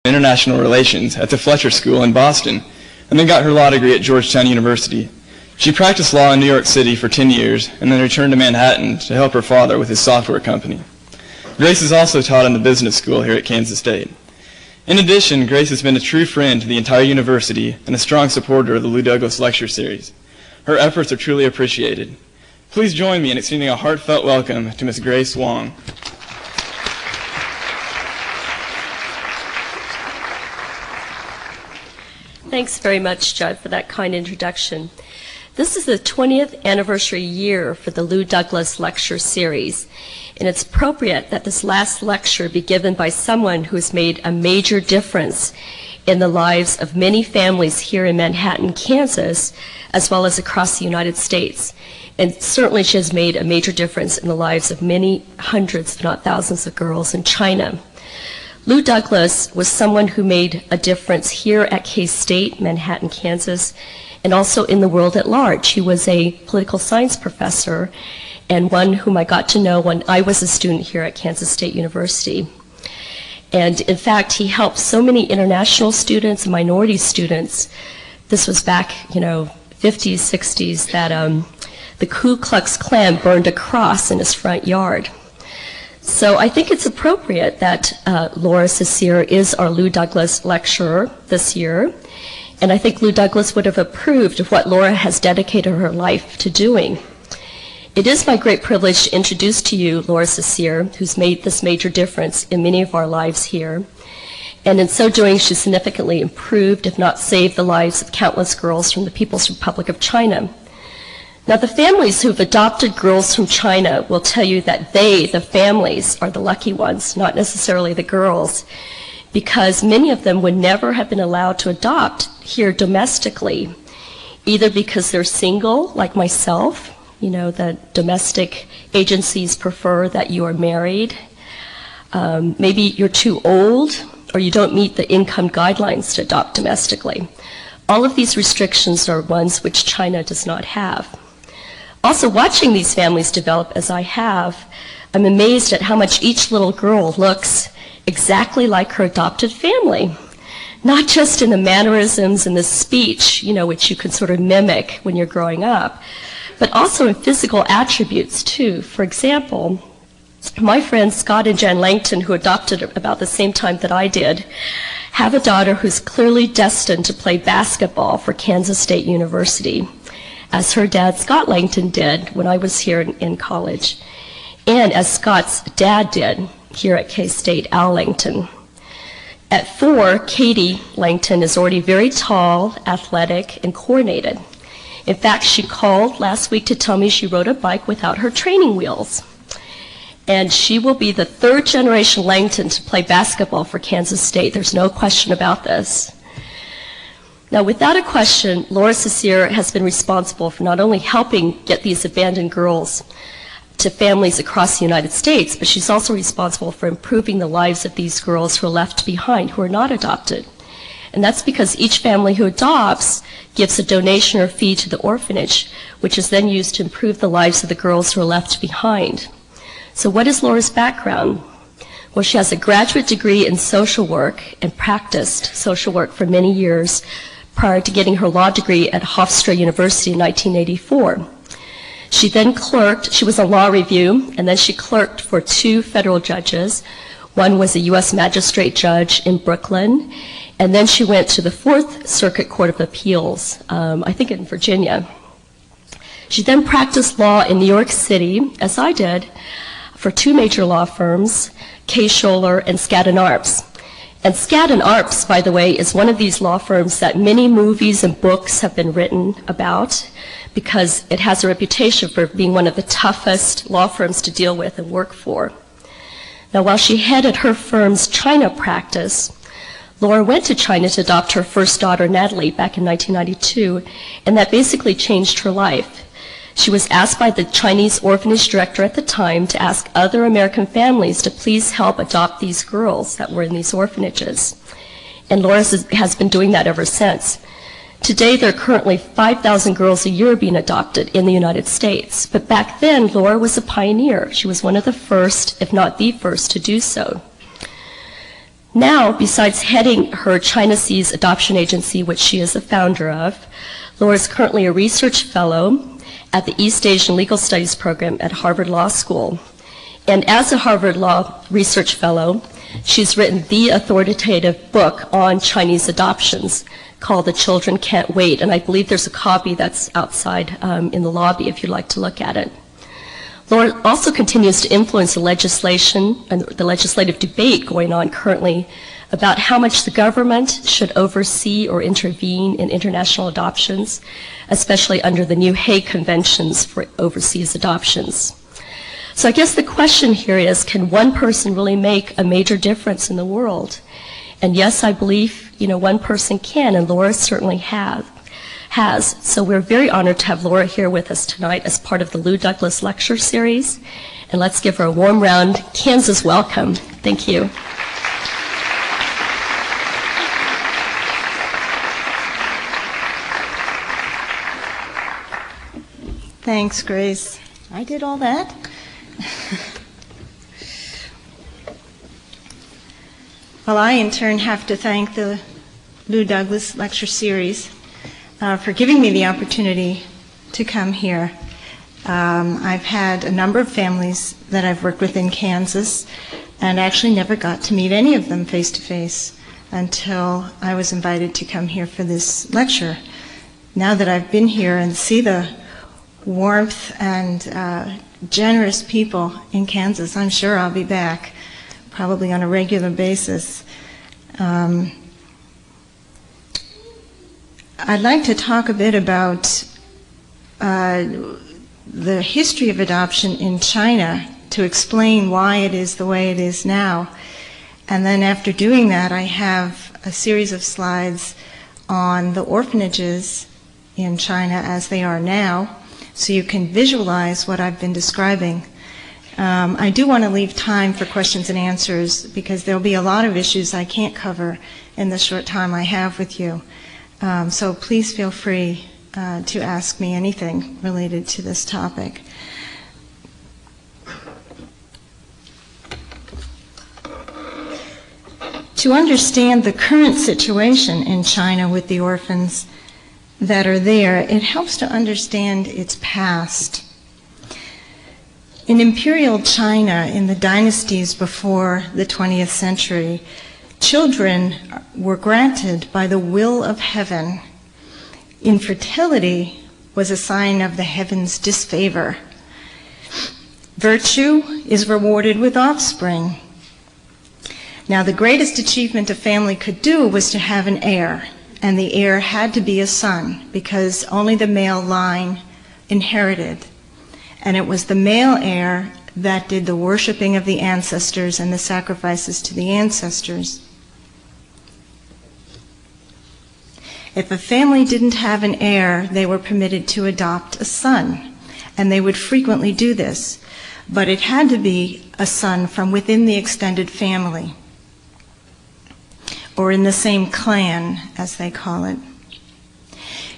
International Relations at the Fletcher School in Boston, and then got her law degree at Georgetown University. She practiced law in New York City for 10 years and then returned to Manhattan to help her father with his software company. Grace is also taught in the business school here at Kansas State. In addition, Grace has been a true friend to the entire university and a strong supporter of the Lou Douglas Lecture Series. Her efforts are truly appreciated. Please join me in extending a heartfelt welcome to Ms. Grace Wong. Thanks very much, Judd, for that kind introduction. This is the 20th anniversary year for the Lou Douglas Lecture Series, and it's appropriate that this last lecture be given by someone who has made a major difference in the lives of many families here in Manhattan, Kansas, as well as across the United States. And certainly she has made a major difference in the lives of many hundreds, if not thousands, of girls in China. Lou Douglas was someone who made a difference here at K-State, Manhattan, Kansas, and also in the world at large. He was a political science professor and one whom I got to know when I was a student here at Kansas State University. And in fact, he helped so many international students and minority students. This was back, 50s, 60s, that the Ku Klux Klan burned a cross in his front yard. So I think it's appropriate that Laura Cecere is our Lou Douglas lecturer this year. And I think Lou Douglas would have approved of what Laura has dedicated her life to doing. It is my great privilege to introduce to you Laura Cecere, who's made this major difference in many of our lives here. And in so doing, she significantly improved, if not saved, the lives of countless girls from the People's Republic of China. Now, the families who've adopted girls from China will tell you that they, the families, are the lucky ones, not necessarily the girls, because many of them would never have been allowed to adopt here domestically, either because they're single, like myself. The domestic agencies prefer that you are married. Maybe you're too old, or you don't meet the income guidelines to adopt domestically. All of these restrictions are ones which China does not have. Also, watching these families develop as I have, I'm amazed at how much each little girl looks exactly like her adopted family. Not just in the mannerisms and the speech, which you can sort of mimic when you're growing up, but also in physical attributes too. For example, my friends Scott and Jan Langton, who adopted about the same time that I did, have a daughter who's clearly destined to play basketball for Kansas State University, as her dad, Scott Langton, did when I was here in college, and as Scott's dad did here at K-State, Al Langton. At 4, Katie Langton is already very tall, athletic, and coordinated. In fact, she called last week to tell me she rode a bike without her training wheels. And she will be the 3rd generation Langton to play basketball for Kansas State. There's no question about this. Now, without a question, Laura Cecere has been responsible for not only helping get these abandoned girls to families across the United States, but she's also responsible for improving the lives of these girls who are left behind, who are not adopted. And that's because each family who adopts gives a donation or fee to the orphanage, which is then used to improve the lives of the girls who are left behind. So what is Laura's background? Well, she has a graduate degree in social work and practiced social work for many years prior to getting her law degree at Hofstra University in 1984. She then clerked, she was on law review, and then she clerked for 2 federal judges. One was a U.S. magistrate judge in Brooklyn, and then she went to the 4th Circuit Court of Appeals, I think in Virginia. She then practiced law in New York City, as I did, for 2 major law firms, K. Scholler and Skadden Arps. And Skadden Arps, by the way, is one of these law firms that many movies and books have been written about because it has a reputation for being one of the toughest law firms to deal with and work for. Now, while she headed her firm's China practice, Laura went to China to adopt her first daughter, Natalie, back in 1992, and that basically changed her life. She was asked by the Chinese orphanage director at the time to ask other American families to please help adopt these girls that were in these orphanages. And Laura has been doing that ever since. Today, there are currently 5,000 girls a year being adopted in the United States. But back then, Laura was a pioneer. She was one of the first, if not the first, to do so. Now, besides heading her China Seas Adoption Agency, which she is the founder of, Laura is currently a research fellow at the East Asian Legal Studies program at Harvard Law School. And as a Harvard Law Research Fellow, she's written the authoritative book on Chinese adoptions called The Children Can't Wait, and I believe there's a copy that's outside in the lobby if you'd like to look at it. Laura also continues to influence the legislation and the legislative debate going on currently about how much the government should oversee or intervene in international adoptions, especially under the new Hague Conventions for overseas adoptions. So I guess the question here is, can one person really make a major difference in the world? And yes, I believe, one person can, and Laura certainly has. So we're very honored to have Laura here with us tonight as part of the Lou Douglas Lecture Series. And let's give her a warm round Kansas welcome. Thank you. Thanks, Grace. I did all that. Well, I in turn have to thank the Lou Douglas Lecture Series for giving me the opportunity to come here. I've had a number of families that I've worked with in Kansas and actually never got to meet any of them face to face until I was invited to come here for this lecture. Now that I've been here and see the warmth and generous people in Kansas, I'm sure I'll be back, probably on a regular basis. I'd like to talk a bit about the history of adoption in China to explain why it is the way it is now. And then after doing that, I have a series of slides on the orphanages in China as they are now, so you can visualize what I've been describing. I do want to leave time for questions and answers because there'll be a lot of issues I can't cover in the short time I have with you. So please feel free to ask me anything related to this topic. To understand the current situation in China with the orphans that are there, it helps to understand its past. In imperial China, in the dynasties before the 20th century, children were granted by the will of heaven. Infertility was a sign of the heavens' disfavor. Virtue is rewarded with offspring. Now, the greatest achievement a family could do was to have an heir, and the heir had to be a son because only the male line inherited. And it was the male heir that did the worshiping of the ancestors and the sacrifices to the ancestors. If a family didn't have an heir, they were permitted to adopt a son, and they would frequently do this, but it had to be a son from within the extended family, or in the same clan, as they call it.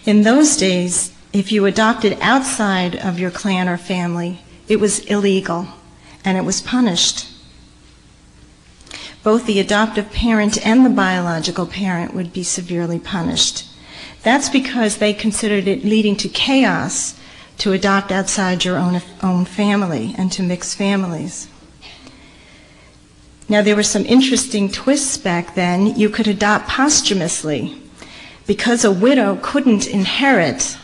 In those days, if you adopted outside of your clan or family, it was illegal, and it was punished. Both the adoptive parent and the biological parent would be severely punished. That's because they considered it leading to chaos to adopt outside your own family and to mix families. Now, there were some interesting twists back then. You could adopt posthumously. Because a widow couldn't inherit,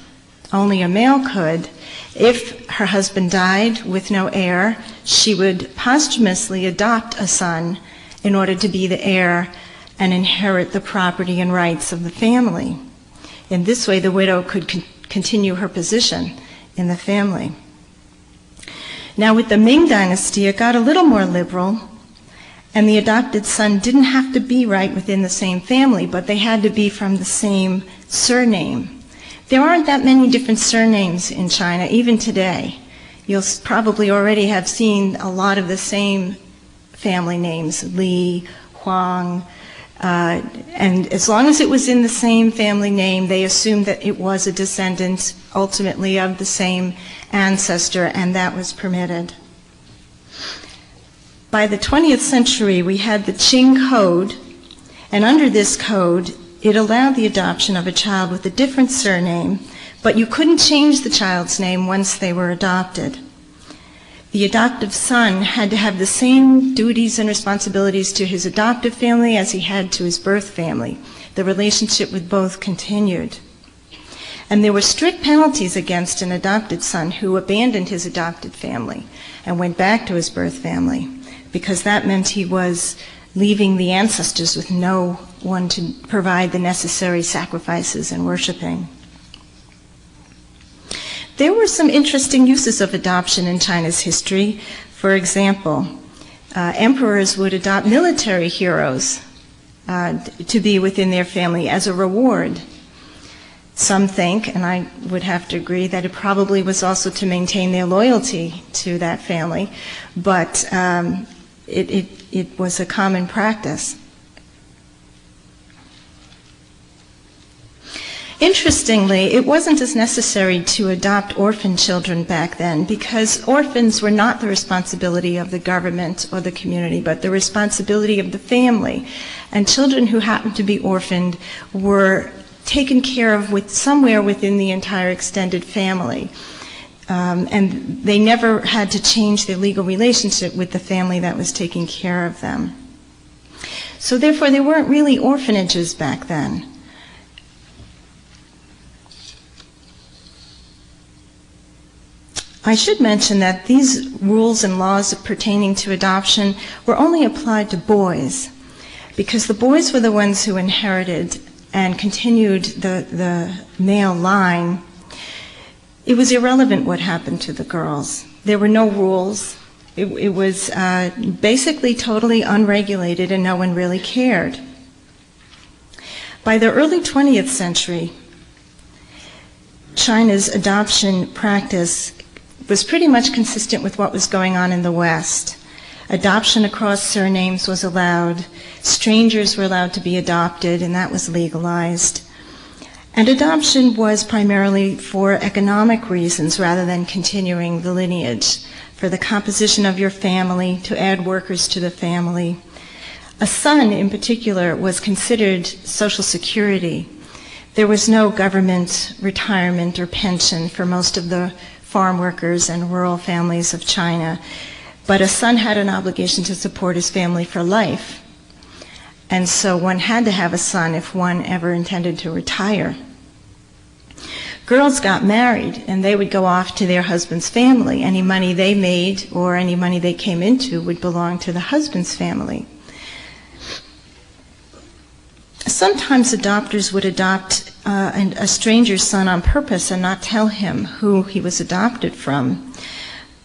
only a male could. If her husband died with no heir, she would posthumously adopt a son in order to be the heir and inherit the property and rights of the family. In this way, the widow could continue her position in the family. Now, with the Ming Dynasty, it got a little more liberal, and the adopted son didn't have to be right within the same family, but they had to be from the same surname. There aren't that many different surnames in China, even today. You'll probably already have seen a lot of the same family names, Li, Huang, and as long as it was in the same family name, they assumed that it was a descendant, ultimately, of the same ancestor, and that was permitted. By the 20th century, we had the Qing Code, And under this code, it allowed the adoption of a child with a different surname, but you couldn't change the child's name once they were adopted. The adoptive son had to have the same duties and responsibilities to his adoptive family as he had to his birth family. The relationship with both continued. And there were strict penalties against an adopted son who abandoned his adopted family and went back to his birth family, because that meant he was leaving the ancestors with no one to provide the necessary sacrifices and worshiping. There were some interesting uses of adoption in China's history. For example, emperors would adopt military heroes to be within their family as a reward. Some think, and I would have to agree, that it probably was also to maintain their loyalty to that family, but it was a common practice. Interestingly, it wasn't as necessary to adopt orphan children back then, because orphans were not the responsibility of the government or the community, but the responsibility of the family. And children who happened to be orphaned were taken care of somewhere within the entire extended family. And they never had to change their legal relationship with the family that was taking care of them. So therefore, there weren't really orphanages back then. I should mention that these rules and laws pertaining to adoption were only applied to boys, because the boys were the ones who inherited and continued the male line. It was irrelevant what happened to the girls. There were no rules. It was basically totally unregulated, and no one really cared. By the early 20th century, China's adoption practice was pretty much consistent with what was going on in the West. Adoption across surnames was allowed. Strangers were allowed to be adopted, and that was legalized. And adoption was primarily for economic reasons rather than continuing the lineage, for the composition of your family, to add workers to the family. A son, in particular, was considered Social Security. There was no government retirement or pension for most of the farm workers and rural families of China, but a son had an obligation to support his family for life. And so one had to have a son if one ever intended to retire. Girls got married, and they would go off to their husband's family. Any money they made or any money they came into would belong to the husband's family. Sometimes adopters would adopt a stranger's son on purpose and not tell him who he was adopted from,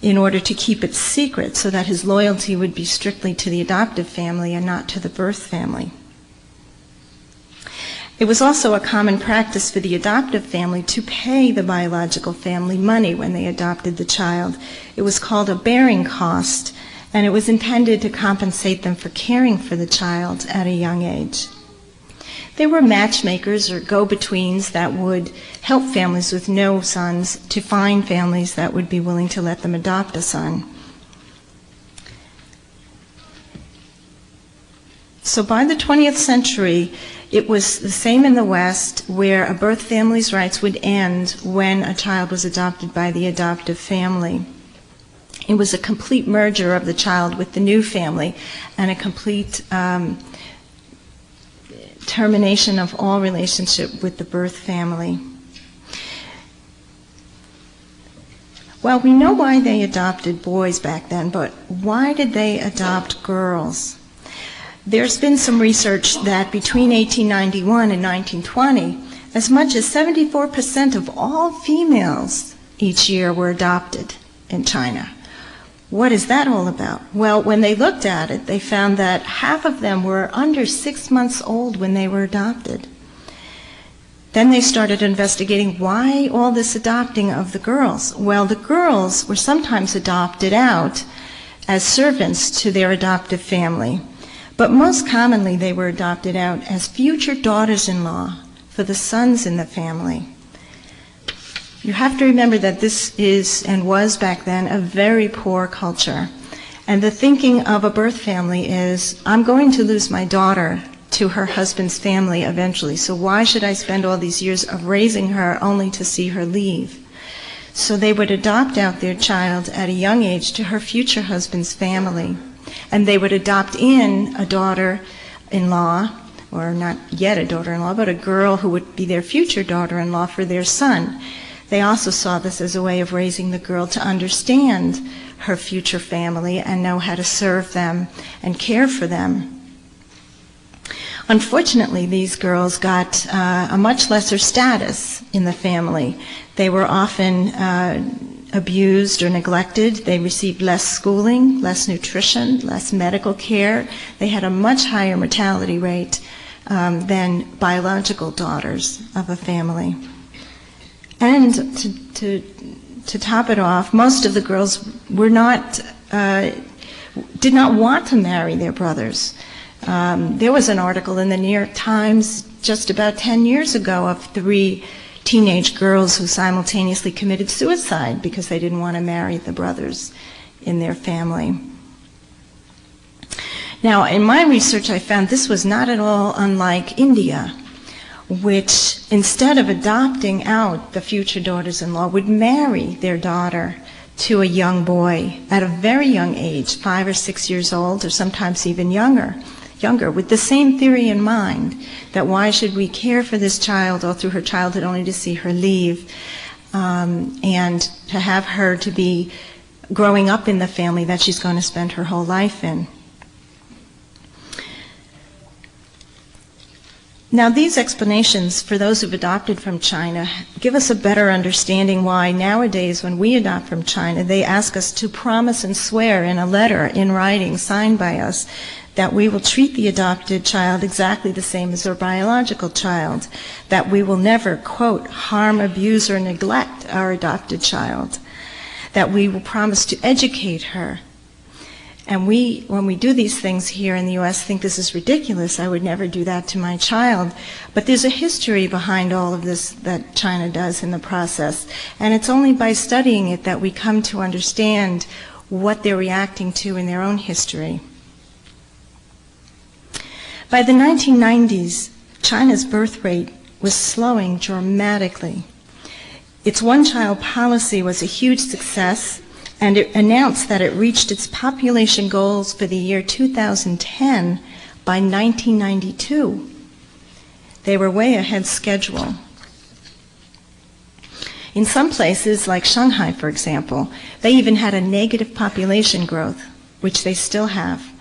in order to keep it secret so that his loyalty would be strictly to the adoptive family and not to the birth family. It was also a common practice for the adoptive family to pay the biological family money when they adopted the child. It was called a bearing cost, and it was intended to compensate them for caring for the child at a young age. There were matchmakers or go-betweens that would help families with no sons to find families that would be willing to let them adopt a son. So by the 20th century, it was the same in the West, where a birth family's rights would end when a child was adopted by the adoptive family. It was a complete merger of the child with the new family and a complete termination of all relationship with the birth family. Well, we know why they adopted boys back then, but why did they adopt girls? There's been some research that between 1891 and 1920, as much as 74% of all females each year were adopted in China. What is that all about? Well, when they looked at it, they found that half of them were under 6 months old when they were adopted. Then they started investigating why all this adopting of the girls. Well, the girls were sometimes adopted out as servants to their adoptive family, but most commonly they were adopted out as future daughters-in-law for the sons in the family. You have to remember that this is, and was back then, a very poor culture. And the thinking of a birth family is, I'm going to lose my daughter to her husband's family eventually. So why should I spend all these years of raising her only to see her leave? So they would adopt out their child at a young age to her future husband's family. And they would adopt in a daughter-in-law, or not yet a daughter-in-law, but a girl who would be their future daughter-in-law for their son. They also saw this as a way of raising the girl to understand her future family and know how to serve them and care for them. Unfortunately, these girls got a much lesser status in the family. They were often abused or neglected. They received less schooling, less nutrition, less medical care. They had a much higher mortality rate than biological daughters of a family. And to top it off, most of the girls were did not want to marry their brothers. There was an article in the New York Times just about 10 years ago of 3 teenage girls who simultaneously committed suicide because they didn't want to marry the brothers in their family. Now, in my research, I found this was not at all unlike India, which, instead of adopting out the future daughters-in-law, would marry their daughter to a young boy at a very young age, 5 or 6 years old, or sometimes even younger, with the same theory in mind, that why should we care for this child all through her childhood only to see her leave, and to have her to be growing up in the family that she's going to spend her whole life in. Now, these explanations, for those who've adopted from China, give us a better understanding why nowadays when we adopt from China, they ask us to promise and swear in a letter, in writing, signed by us, that we will treat the adopted child exactly the same as our biological child, that we will never, quote, harm, abuse, or neglect our adopted child, that we will promise to educate her. And we, when we do these things here in the U.S., think this is ridiculous. I would never do that to my child. But there's a history behind all of this that China does in the process. And it's only by studying it that we come to understand what they're reacting to in their own history. By the 1990s, China's birth rate was slowing dramatically. Its one-child policy was a huge success, and it announced that it reached its population goals for the year 2010 by 1992. They were way ahead schedule. In some places, like Shanghai, for example, they even had a negative population growth, which they still have.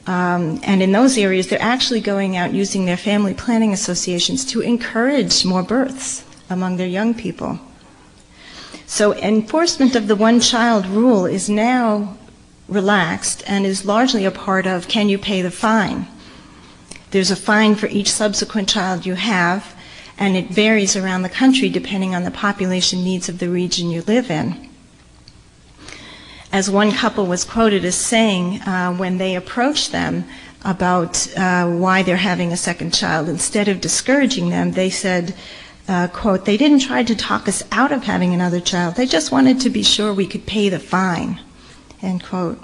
And in those areas, they're actually going out using their family planning associations to encourage more births among their young people. So enforcement of the one-child rule is now relaxed and is largely a part of, can you pay the fine? There's a fine for each subsequent child you have, and it varies around the country depending on the population needs of the region you live in. As one couple was quoted as saying when they approached them about why they're having a second child, instead of discouraging them, they said, quote, they didn't try to talk us out of having another child. They just wanted to be sure we could pay the fine, end quote.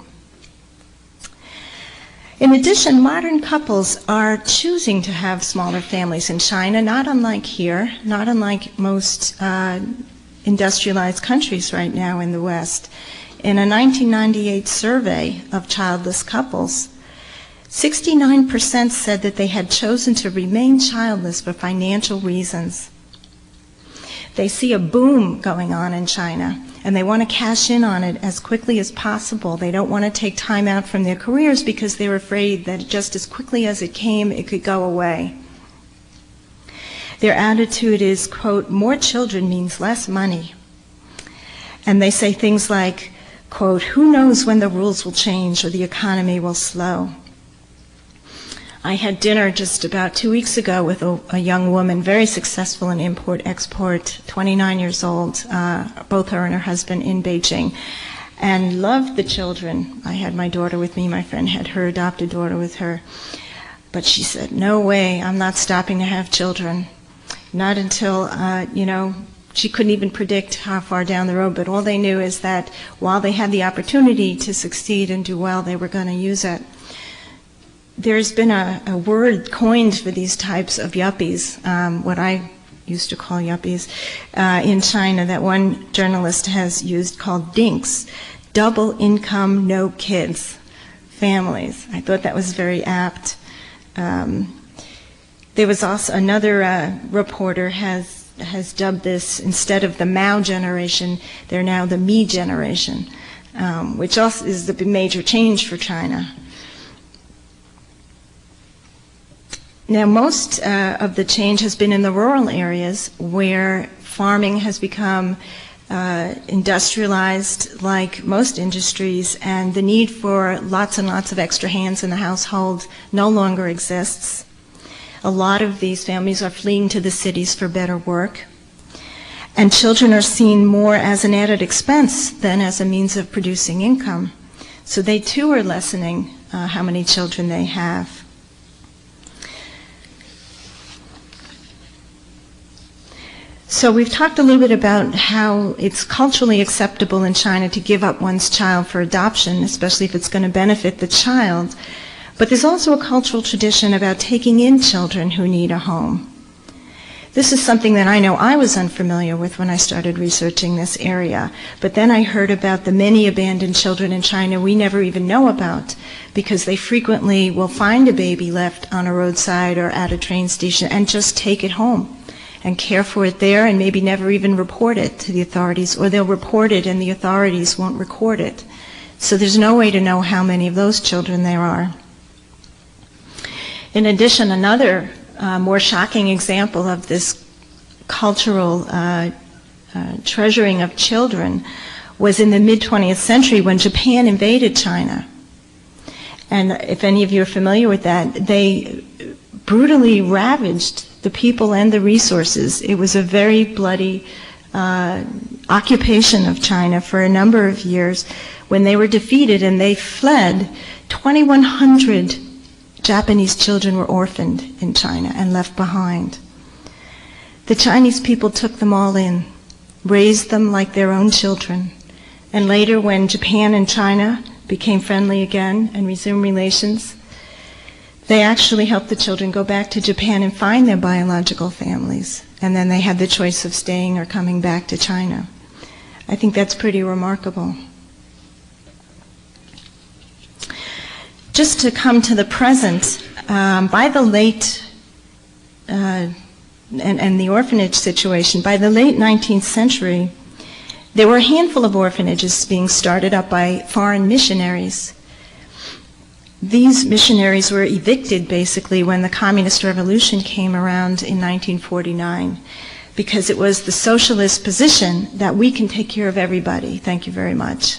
In addition, modern couples are choosing to have smaller families in China, not unlike here, not unlike most industrialized countries right now in the West. In a 1998 survey of childless couples, 69% said that they had chosen to remain childless for financial reasons. They see a boom going on in China, and they want to cash in on it as quickly as possible. They don't want to take time out from their careers because they're afraid that just as quickly as it came, it could go away. Their attitude is, quote, more children means less money. And they say things like, quote, who knows when the rules will change or the economy will slow. I had dinner just about 2 weeks ago with a young woman, very successful in import-export, 29 years old, both her and her husband in Beijing, and loved the children. I had my daughter with me, my friend had her adopted daughter with her. But she said, no way, I'm not stopping to have children. Not until, she couldn't even predict how far down the road, but all they knew is that while they had the opportunity to succeed and do well, they were going to use it. there's been a word coined for these types of yuppies, what I used to call yuppies, in China that one journalist has used called dinks, double income, no kids families. I thought that was very apt. There was also another reporter has dubbed this, instead of the Mao generation, they're now the me generation, which also is the major change for China. Now, most of the change has been in the rural areas where farming has become industrialized like most industries, and the need for lots and lots of extra hands in the household no longer exists. A lot of these families are fleeing to the cities for better work, and children are seen more as an added expense than as a means of producing income. So they too are lessening how many children they have. So we've talked a little bit about how it's culturally acceptable in China to give up one's child for adoption, especially if it's going to benefit the child. But there's also a cultural tradition about taking in children who need a home. This is something that I know I was unfamiliar with when I started researching this area. But then I heard about the many abandoned children in China we never even know about, because they frequently will find a baby left on a roadside or at a train station and just take it home and care for it there, and maybe never even report it to the authorities, or they'll report it and the authorities won't record it. So there's no way to know how many of those children there are. In addition, another more shocking example of this cultural treasuring of children was in the mid-20th century when Japan invaded China. And if any of you are familiar with that, they brutally ravaged the people and the resources. It was a very bloody occupation of China for a number of years. When they were defeated and they fled, 2,100 Japanese children were orphaned in China and left behind. The Chinese people took them all in, raised them like their own children. And later, when Japan and China became friendly again and resumed relations, they actually helped the children go back to Japan and find their biological families. And then they had the choice of staying or coming back to China. I think that's pretty remarkable. Just to come to the present, by the late, and the orphanage situation, by the late 19th century, there were a handful of orphanages being started up by foreign missionaries. These missionaries were evicted basically when the Communist Revolution came around in 1949, because it was the socialist position that we can take care of everybody, thank you very much.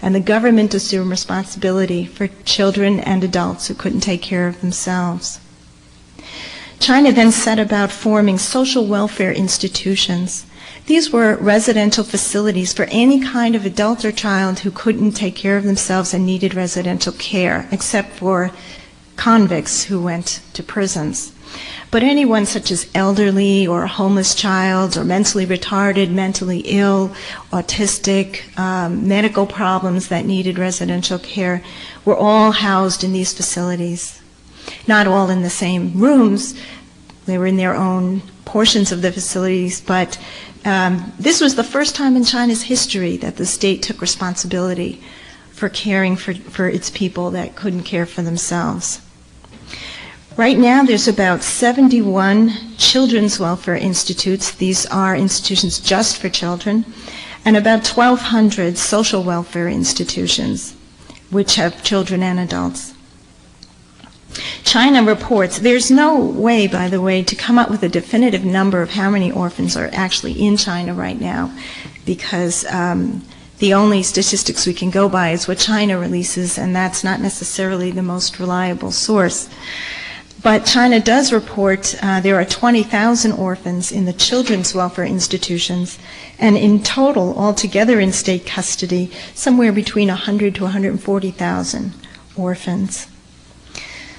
And the government assumed responsibility for children and adults who couldn't take care of themselves. China then set about forming social welfare institutions. These were residential facilities for any kind of adult or child who couldn't take care of themselves and needed residential care, except for convicts who went to prisons. But anyone such as elderly or a homeless child or mentally retarded, mentally ill, autistic, medical problems that needed residential care were all housed in these facilities. Not all in the same rooms. They were in their own portions of the facilities, but this was the first time in China's history that the state took responsibility for caring for its people that couldn't care for themselves. Right now, there's about 71 children's welfare institutes. These are institutions just for children, and about 1,200 social welfare institutions, which have children and adults. China reports, there's no way, by the way, to come up with a definitive number of how many orphans are actually in China right now, because the only statistics we can go by is what China releases, and that's not necessarily the most reliable source. But China does report there are 20,000 orphans in the children's welfare institutions, and in total, altogether in state custody, somewhere between 100 to 140,000 orphans.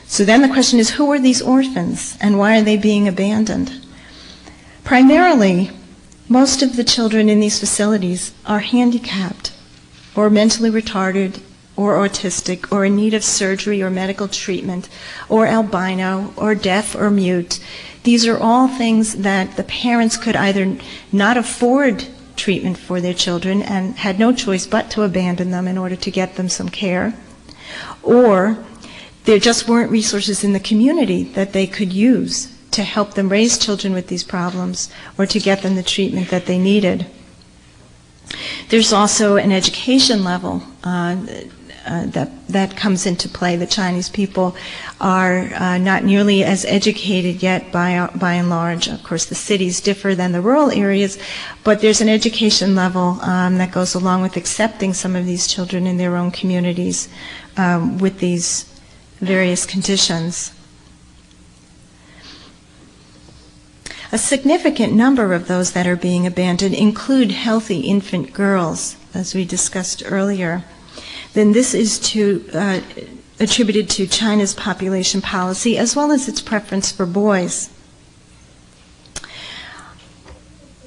So then the question is, who are these orphans, and why are they being abandoned? Primarily, most of the children in these facilities are handicapped or mentally retarded or autistic, or in need of surgery or medical treatment, or albino, or deaf or mute. These are all things that the parents could either not afford treatment for their children and had no choice but to abandon them in order to get them some care, or there just weren't resources in the community that they could use to help them raise children with these problems or to get them the treatment that they needed. There's also an education level that comes into play. The Chinese people are not nearly as educated yet by and large. Of course, the cities differ than the rural areas, but there's an education level that goes along with accepting some of these children in their own communities with these various conditions. A significant number of those that are being abandoned include healthy infant girls, as we discussed earlier. Then this is attributed to China's population policy as well as its preference for boys.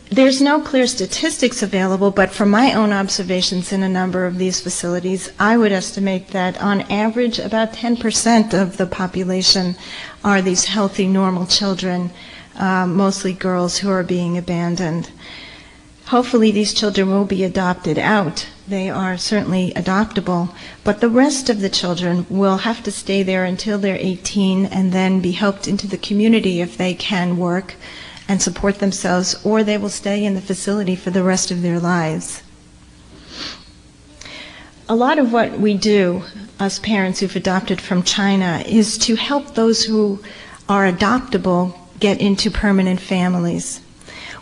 There's no clear statistics available, but from my own observations in a number of these facilities, I would estimate that on average about 10% of the population are these healthy, normal children, mostly girls who are being abandoned. Hopefully these children will be adopted out. They are certainly adoptable, but the rest of the children will have to stay there until they're 18 and then be helped into the community if they can work and support themselves, or they will stay in the facility for the rest of their lives. A lot of what we do, us parents who've adopted from China, is to help those who are adoptable get into permanent families.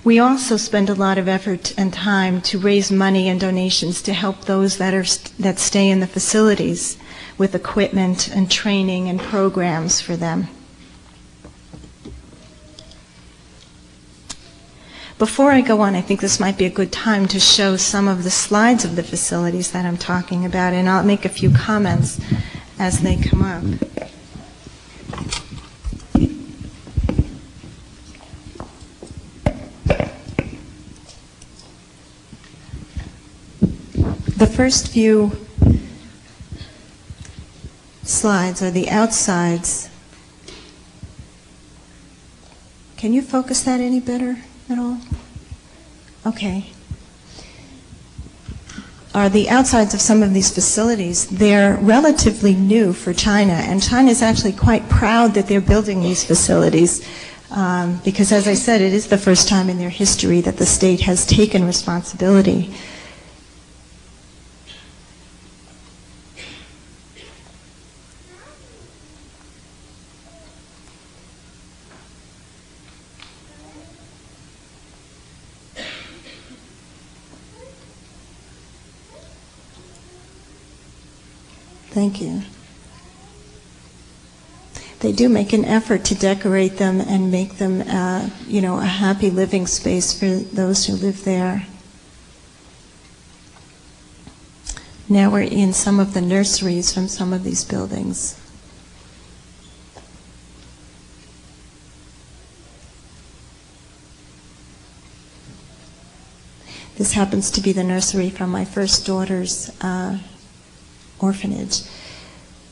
We also spend a lot of effort and time to raise money and donations to help those that stay in the facilities with equipment and training and programs for them. Before I go on, I think this might be a good time to show some of the slides of the facilities that I'm talking about, and I'll make a few comments as they come up. The first few slides are the outsides. Can you focus that any better at all? Okay. Are the outsides of some of these facilities. They're relatively new for China, and China is actually quite proud that they're building these facilities because, as I said, it is the first time in their history that the state has taken responsibility. Thank you. They do make an effort to decorate them and make them, a happy living space for those who live there. Now we're in some of the nurseries from some of these buildings. This happens to be the nursery from my first daughter's orphanage.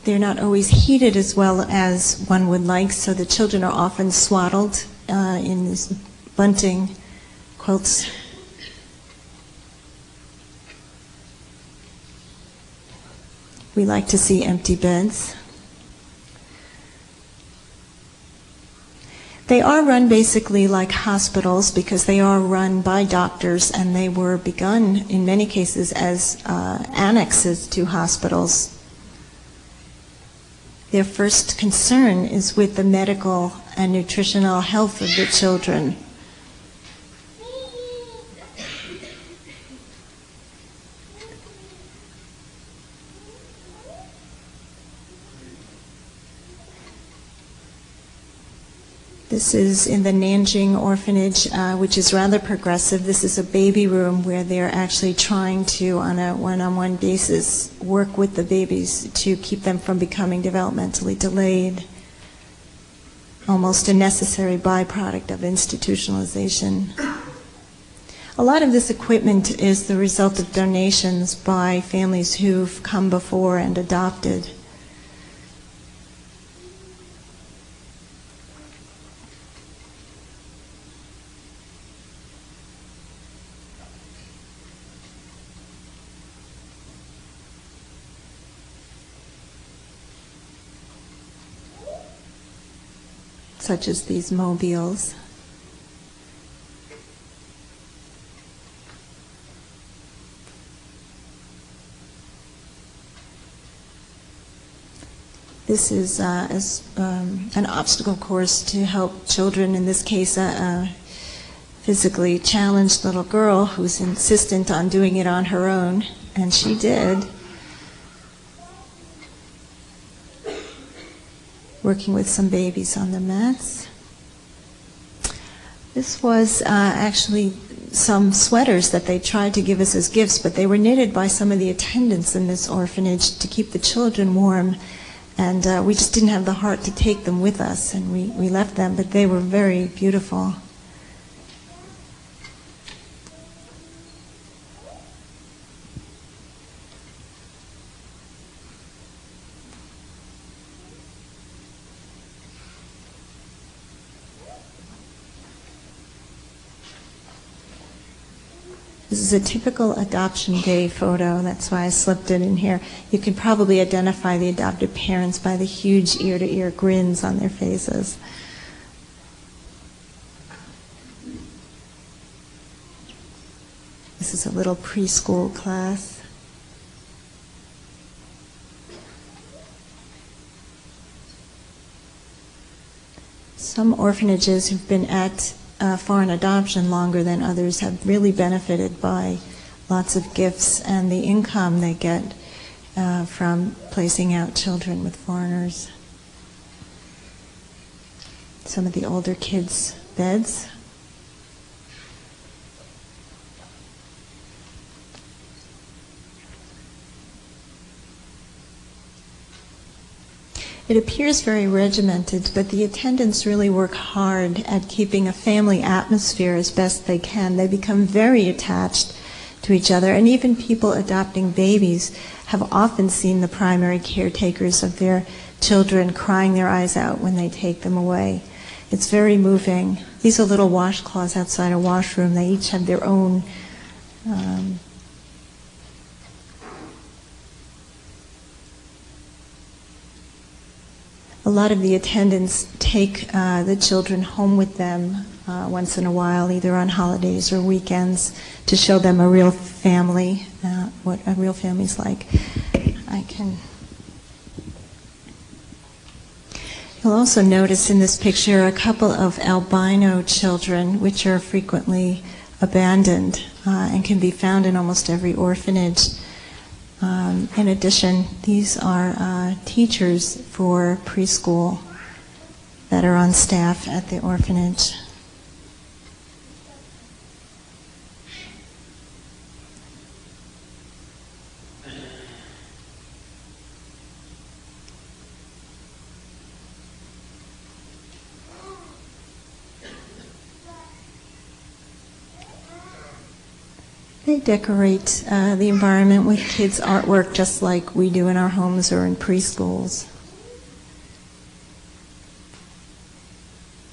They're not always heated as well as one would like, so the children are often swaddled in these bunting quilts. We like to see empty beds. They are run basically like hospitals because they are run by doctors, and they were begun in many cases as annexes to hospitals. Their first concern is with the medical and nutritional health of the children. This is in the Nanjing orphanage, which is rather progressive. This is a baby room where they're actually trying to, on a one-on-one basis, work with the babies to keep them from becoming developmentally delayed. Almost a necessary byproduct of institutionalization. A lot of this equipment is the result of donations by families who've come before and adopted. Such as these mobiles. This is an obstacle course to help children, in this case a physically challenged little girl who's insistent on doing it on her own, and she did. Working with some babies on the mats. This was actually some sweaters that they tried to give us as gifts, but they were knitted by some of the attendants in this orphanage to keep the children warm, and we just didn't have the heart to take them with us, and we left them, but they were very beautiful. This is a typical adoption day photo. That's why I slipped it in here. You can probably identify the adopted parents by the huge ear-to-ear grins on their faces. This is a little preschool class. Some orphanages who've been at foreign adoption longer than others have really benefited by lots of gifts and the income they get from placing out children with foreigners. Some of the older kids' beds. It appears very regimented, but the attendants really work hard at keeping a family atmosphere as best they can. They become very attached to each other, and even people adopting babies have often seen the primary caretakers of their children crying their eyes out when they take them away. It's very moving. These are little washcloths outside a washroom. They each have their own a lot of the attendants take the children home with them once in a while, either on holidays or weekends, to show them a real family, what a real family's like. You'll also notice in this picture a couple of albino children, which are frequently abandoned and can be found in almost every orphanage. In addition, these are teachers for preschool that are on staff at the orphanage. They decorate the environment with kids' artwork just like we do in our homes or in preschools.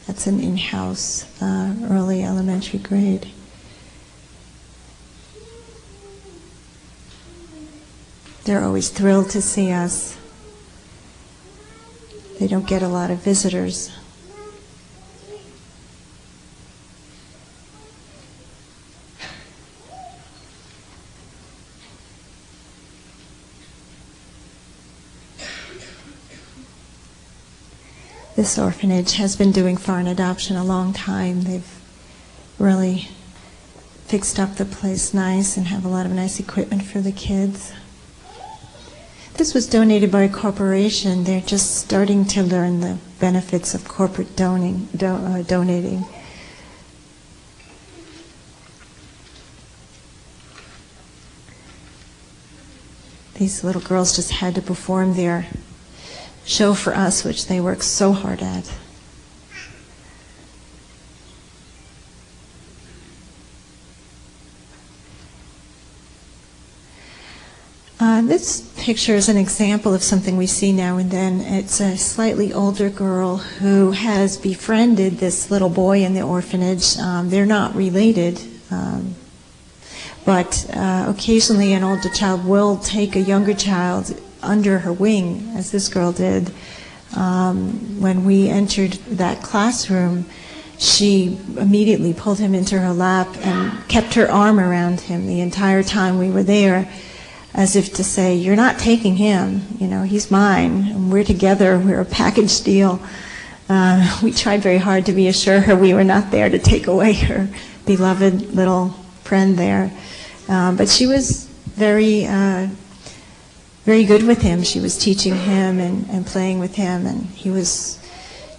That's an in-house early elementary grade. They're always thrilled to see us. They don't get a lot of visitors. This orphanage has been doing foreign adoption a long time. They've really fixed up the place nice and have a lot of nice equipment for the kids. This was donated by a corporation. They're just starting to learn the benefits of corporate donating. These little girls just had to perform their show for us, which they work so hard at. This picture is an example of something we see now and then. It's a slightly older girl who has befriended this little boy in the orphanage. They're not related, but occasionally an older child will take a younger child under her wing, as this girl did. When we entered that classroom, she immediately pulled him into her lap and kept her arm around him the entire time we were there, as if to say, "You're not taking him, you know, he's mine, and we're together, we're a package deal." We tried very hard to reassure her we were not there to take away her beloved little friend there. But she was very good with him. She was teaching him and playing with him, and he was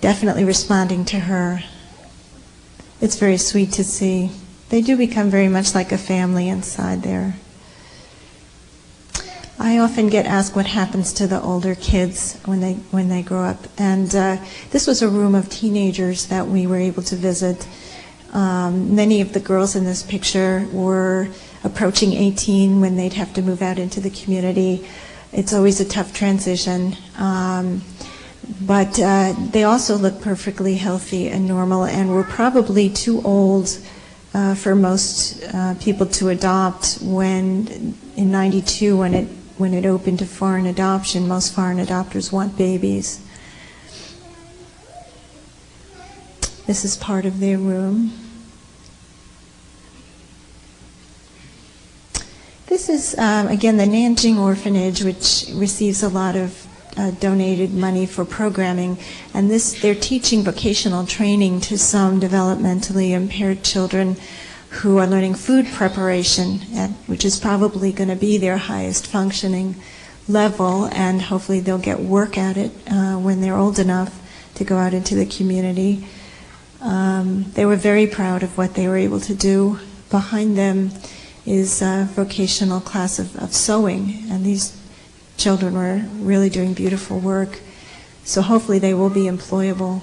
definitely responding to her. It's very sweet to see. They do become very much like a family inside there. I often get asked what happens to the older kids when they grow up, and this was a room of teenagers that we were able to visit. Many of the girls in this picture were approaching 18 when they'd have to move out into the community. It's always a tough transition, but they also look perfectly healthy and normal, and were probably too old for most people to adopt when, in '92, when it opened to foreign adoption. Most foreign adopters want babies. This is part of their room. This is, again, the Nanjing Orphanage, which receives a lot of donated money for programming. And they're teaching vocational training to some developmentally impaired children who are learning food preparation, which is probably going to be their highest functioning level, and hopefully they'll get work at it when they're old enough to go out into the community. They were very proud of what they were able to do. Behind them is a vocational class of sewing, and these children were really doing beautiful work. So hopefully they will be employable.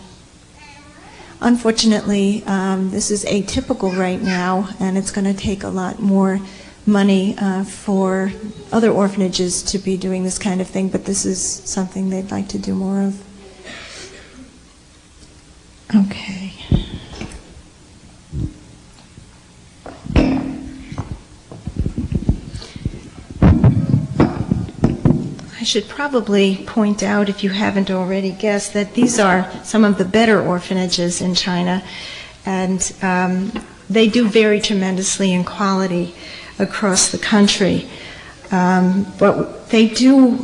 Unfortunately, this is atypical right now, and it's going to take a lot more money for other orphanages to be doing this kind of thing, but this is something they'd like to do more of. Okay. I should probably point out, if you haven't already guessed, that these are some of the better orphanages in China, and they do vary tremendously in quality across the country. But they do,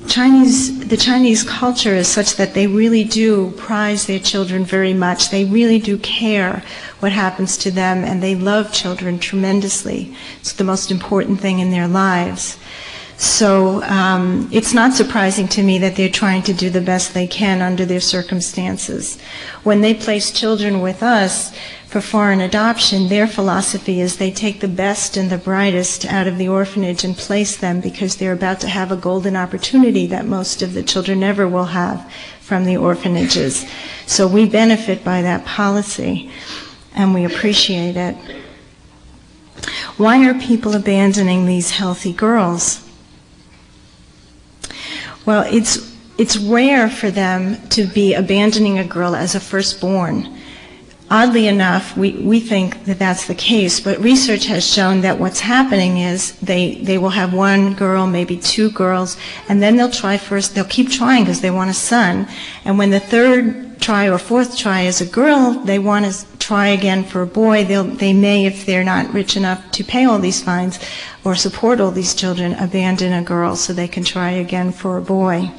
the Chinese culture is such that they really do prize their children very much. They really do care what happens to them, and they love children tremendously. It's the most important thing in their lives. So it's not surprising to me that they're trying to do the best they can under their circumstances. When they place children with us for foreign adoption, their philosophy is they take the best and the brightest out of the orphanage and place them because they're about to have a golden opportunity that most of the children never will have from the orphanages. So we benefit by that policy, and we appreciate it. Why are people abandoning these healthy girls? Well, it's rare for them to be abandoning a girl as a firstborn. Oddly enough, we think that that's the case, but research has shown that what's happening is they will have one girl, maybe two girls, and then they'll keep trying because they want a son, and when the third try or fourth try is a girl, they want to try again for a boy. They may, if they're not rich enough to pay all these fines or support all these children, abandon a girl so they can try again for a boy.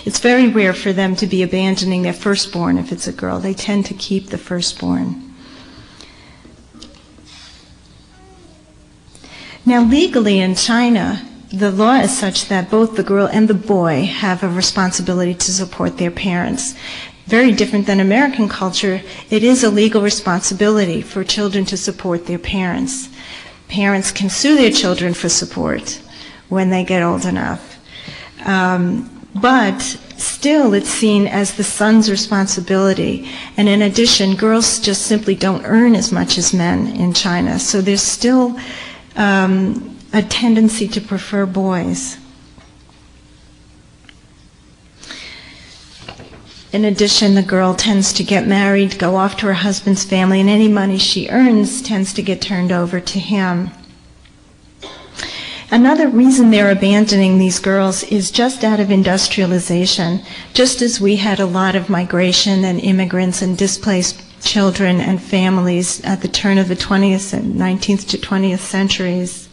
It's very rare for them to be abandoning their firstborn if it's a girl. They tend to keep the firstborn. Now, legally in China, the law is such that both the girl and the boy have a responsibility to support their parents. Very different than American culture, it is a legal responsibility for children to support their parents. Parents can sue their children for support when they get old enough. But still it's seen as the son's responsibility. And in addition, girls just simply don't earn as much as men in China. So there's still a tendency to prefer boys. In addition, the girl tends to get married, go off to her husband's family, and any money she earns tends to get turned over to him. Another reason they're abandoning these girls is just out of industrialization. Just as we had a lot of migration and immigrants and displaced children and families at the turn of the 20th and 19th to 20th centuries.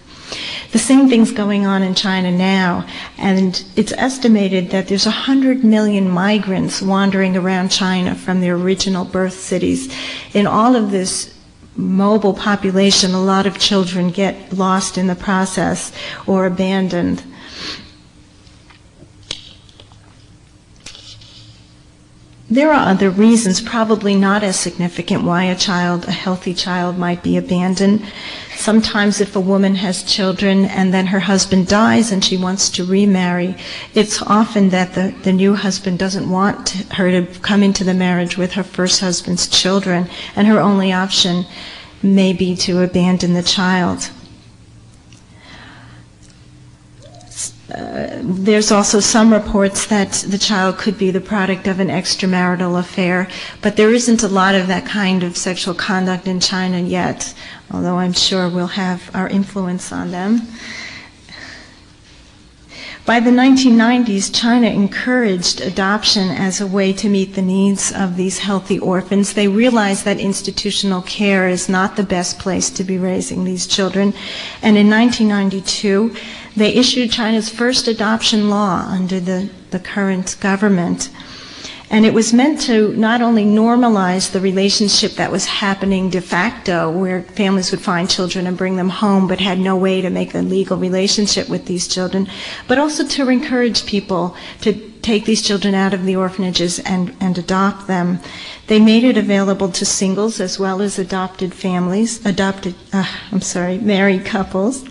The same thing's going on in China now, and it's estimated that there's 100 million migrants wandering around China from their original birth cities. In all of this mobile population, a lot of children get lost in the process or abandoned. There are other reasons, probably not as significant, why a healthy child might be abandoned. Sometimes if a woman has children and then her husband dies and she wants to remarry, it's often that the new husband doesn't want her to come into the marriage with her first husband's children, and her only option may be to abandon the child. There's also some reports that the child could be the product of an extramarital affair, but there isn't a lot of that kind of sexual conduct in China yet, although I'm sure we'll have our influence on them. By the 1990s, China encouraged adoption as a way to meet the needs of these healthy orphans. They realized that institutional care is not the best place to be raising these children. And in 1992, they issued China's first adoption law under the current government. And it was meant to not only normalize the relationship that was happening de facto, where families would find children and bring them home but had no way to make a legal relationship with these children, but also to encourage people to take these children out of the orphanages and adopt them. They made it available to singles as well as married couples.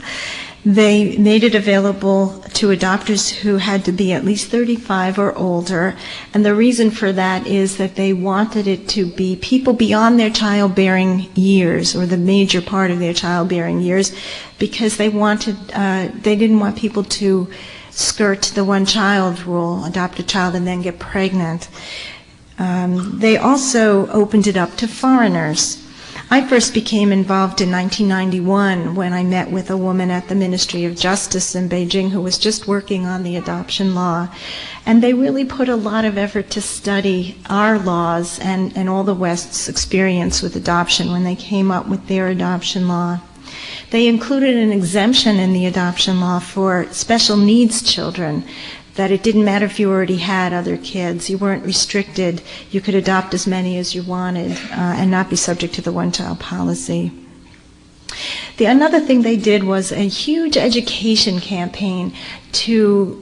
They made it available to adopters who had to be at least 35 or older, and the reason for that is that they wanted it to be people beyond their childbearing years, or the major part of their childbearing years, because they didn't want people to skirt the one-child rule, adopt a child and then get pregnant. They also opened it up to foreigners. I first became involved in 1991 when I met with a woman at the Ministry of Justice in Beijing who was just working on the adoption law. And they really put a lot of effort to study our laws and all the West's experience with adoption when they came up with their adoption law. They included an exemption in the adoption law for special needs children, that it didn't matter if you already had other kids. You weren't restricted. You could adopt as many as you wanted and not be subject to the one-child policy. Another thing they did was a huge education campaign to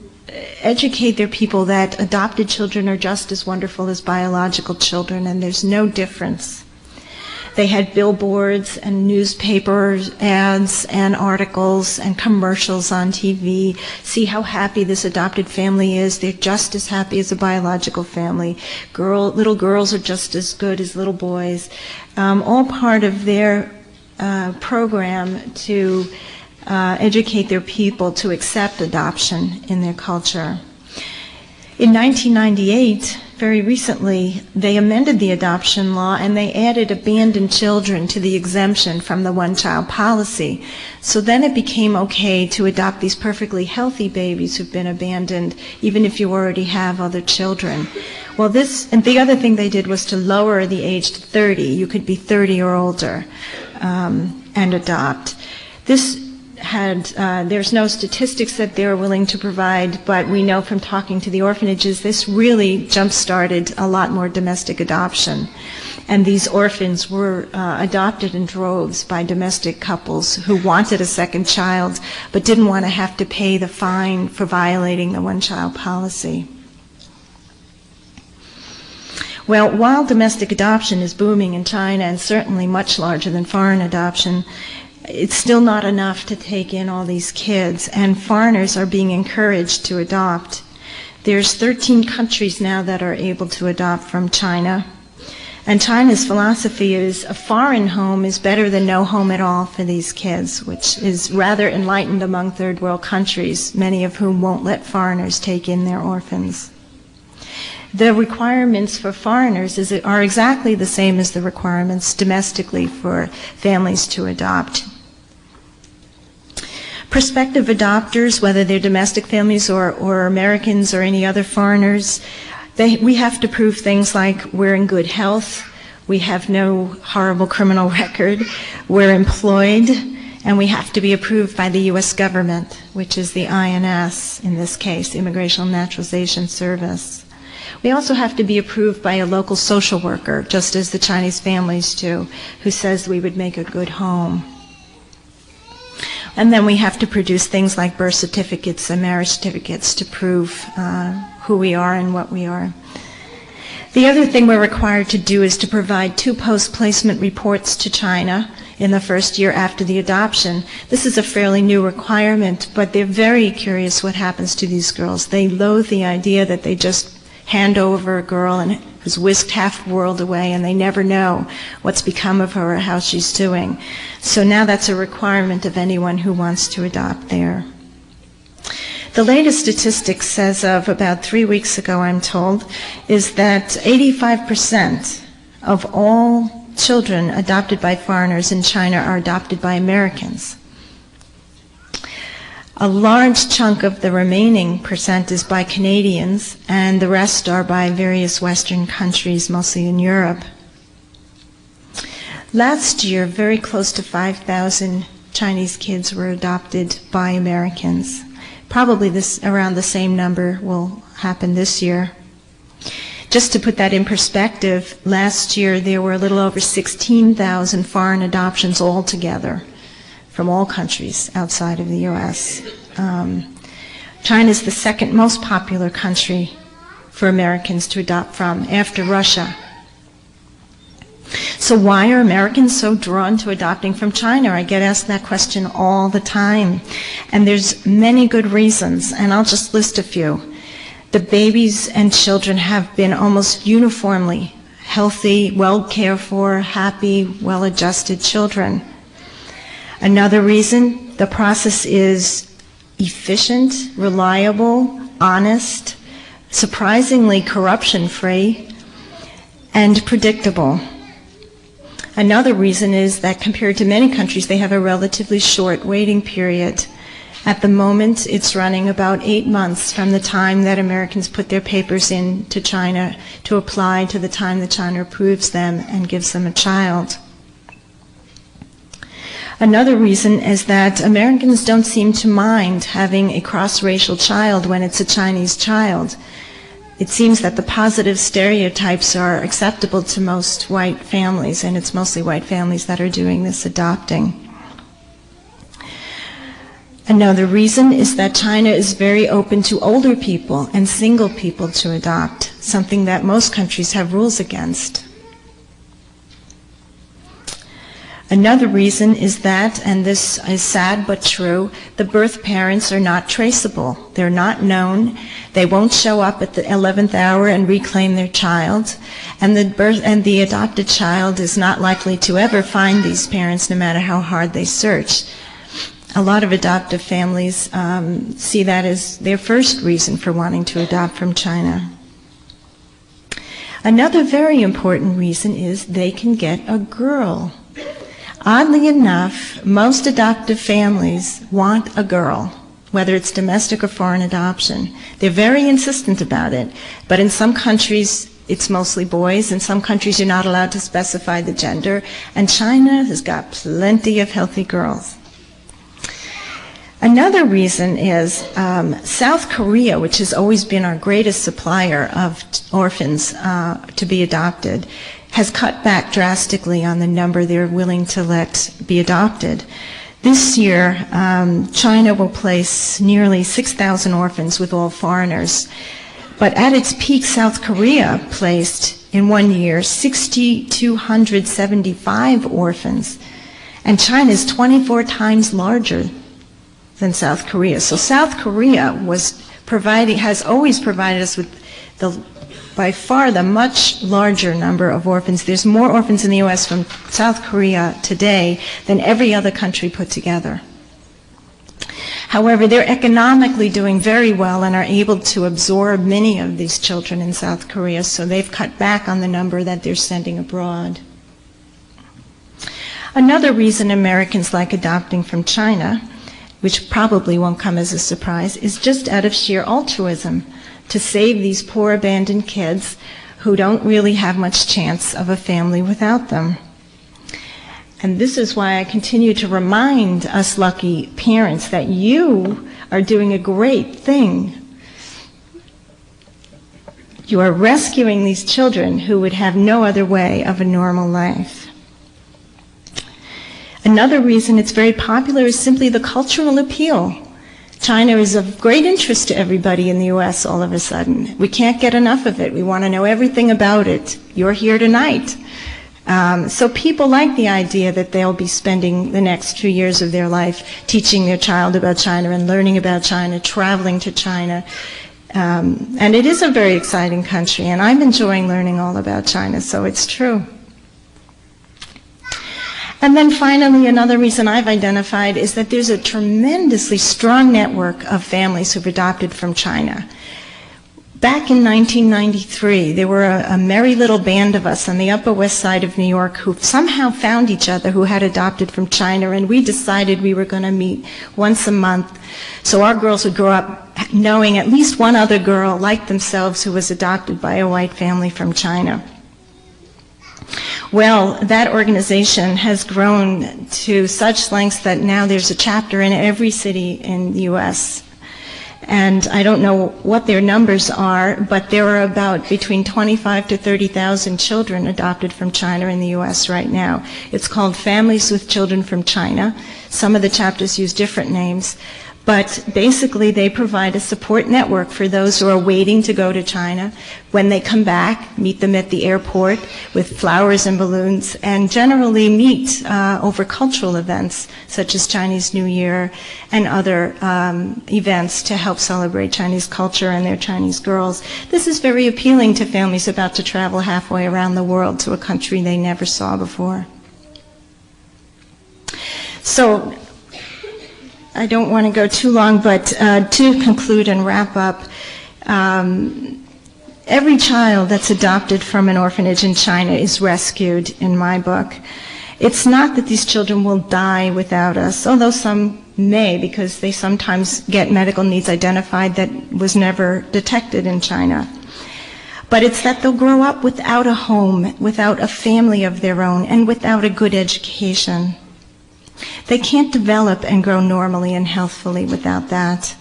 educate their people that adopted children are just as wonderful as biological children, and there's no difference. They had billboards and newspaper ads and articles and commercials on TV. See how happy this adopted family is. They're just as happy as a biological family. Little girls are just as good as little boys. All part of their program to educate their people to accept adoption in their culture. In 1998, very recently, they amended the adoption law and they added abandoned children to the exemption from the one-child policy. So then it became okay to adopt these perfectly healthy babies who've been abandoned, even if you already have other children. Well, and the other thing they did was to lower the age to 30. You could be 30 or older and adopt. There's no statistics that they're willing to provide, but we know from talking to the orphanages, this really jump-started a lot more domestic adoption. And these orphans were adopted in droves by domestic couples who wanted a second child, but didn't want to have to pay the fine for violating the one-child policy. Well, while domestic adoption is booming in China and certainly much larger than foreign adoption, it's still not enough to take in all these kids, and foreigners are being encouraged to adopt. There's 13 countries now that are able to adopt from China, and China's philosophy is a foreign home is better than no home at all for these kids, which is rather enlightened among third world countries, many of whom won't let foreigners take in their orphans. The requirements for foreigners are exactly the same as the requirements domestically for families to adopt. Prospective adopters, whether they're domestic families or Americans or any other foreigners, we have to prove things like we're in good health, we have no horrible criminal record, we're employed, and we have to be approved by the U.S. government, which is the INS in this case, Immigration and Naturalization Service. We also have to be approved by a local social worker, just as the Chinese families do, who says we would make a good home. And then we have to produce things like birth certificates and marriage certificates to prove who we are and what we are. The other thing we're required to do is to provide 2 post-placement reports to China in the first year after the adoption. This is a fairly new requirement, but they're very curious what happens to these girls. They loathe the idea that they just hand over a girl and who's whisked half the world away and they never know what's become of her or how she's doing. So now that's a requirement of anyone who wants to adopt there. The latest statistics as of about 3 weeks ago, I'm told, is that 85% of all children adopted by foreigners in China are adopted by Americans. A large chunk of the remaining percent is by Canadians, and the rest are by various Western countries, mostly in Europe. Last year, very close to 5,000 Chinese kids were adopted by Americans. Probably around the same number will happen this year. Just to put that in perspective, last year there were a little over 16,000 foreign adoptions altogether from all countries outside of the U.S. China is the second most popular country for Americans to adopt from, after Russia. So why are Americans so drawn to adopting from China? I get asked that question all the time. And there's many good reasons, and I'll just list a few. The babies and children have been almost uniformly healthy, well cared for, happy, well-adjusted children. Another reason, the process is efficient, reliable, honest, surprisingly corruption-free, and predictable. Another reason is that compared to many countries, they have a relatively short waiting period. At the moment, it's running about 8 months from the time that Americans put their papers in to China to apply to the time that China approves them and gives them a child. Another reason is that Americans don't seem to mind having a cross-racial child when it's a Chinese child. It seems that the positive stereotypes are acceptable to most white families, and it's mostly white families that are doing this adopting. Another reason is that China is very open to older people and single people to adopt, something that most countries have rules against. Another reason is that, and this is sad but true, the birth parents are not traceable. They're not known. They won't show up at the 11th hour and reclaim their child. And the adopted child is not likely to ever find these parents no matter how hard they search. A lot of adoptive families see that as their first reason for wanting to adopt from China. Another very important reason is they can get a girl. Oddly enough, most adoptive families want a girl, whether it's domestic or foreign adoption. They're very insistent about it, but in some countries it's mostly boys. In some countries you're not allowed to specify the gender, and China has got plenty of healthy girls. Another reason is South Korea, which has always been our greatest supplier of orphans to be adopted, has cut back drastically on the number they're willing to let be adopted. This year, China will place nearly 6,000 orphans with all foreigners. But at its peak, South Korea placed in 1 year 6,275 orphans. And China is 24 times larger than South Korea. So South Korea has always provided us with by far the much larger number of orphans. There's more orphans in the U.S. from South Korea today than every other country put together. However, they're economically doing very well and are able to absorb many of these children in South Korea, so they've cut back on the number that they're sending abroad. Another reason Americans like adopting from China, which probably won't come as a surprise, is just out of sheer altruism, to save these poor abandoned kids who don't really have much chance of a family without them. And this is why I continue to remind us lucky parents that you are doing a great thing. You are rescuing these children who would have no other way of a normal life. Another reason it's very popular is simply the cultural appeal. China is of great interest to everybody in the U.S. all of a sudden. We can't get enough of it. We want to know everything about it. You're here tonight. So people like the idea that they'll be spending the next 2 years of their life teaching their child about China and learning about China, traveling to China. And it is a very exciting country, and I'm enjoying learning all about China, so it's true. And then finally, another reason I've identified is that there's a tremendously strong network of families who've adopted from China. Back in 1993, there were a merry little band of us on the Upper West Side of New York who somehow found each other who had adopted from China, and we decided we were going to meet once a month so our girls would grow up knowing at least one other girl like themselves who was adopted by a white family from China. Well, that organization has grown to such lengths that now there's a chapter in every city in the U.S., and I don't know what their numbers are, but there are about between 25 to 30,000 children adopted from China in the U.S. right now. It's called Families with Children from China. Some of the chapters use different names, but basically they provide a support network for those who are waiting to go to China. When they come back, meet them at the airport with flowers and balloons, and generally meet over cultural events such as Chinese New Year and other events to help celebrate Chinese culture and their Chinese girls. This is very appealing to families about to travel halfway around the world to a country they never saw before. So, I don't want to go too long, but to conclude and wrap up, every child that's adopted from an orphanage in China is rescued in my book. It's not that these children will die without us, although some may, because they sometimes get medical needs identified that was never detected in China. But it's that they'll grow up without a home, without a family of their own, and without a good education. They can't develop and grow normally and healthfully without that.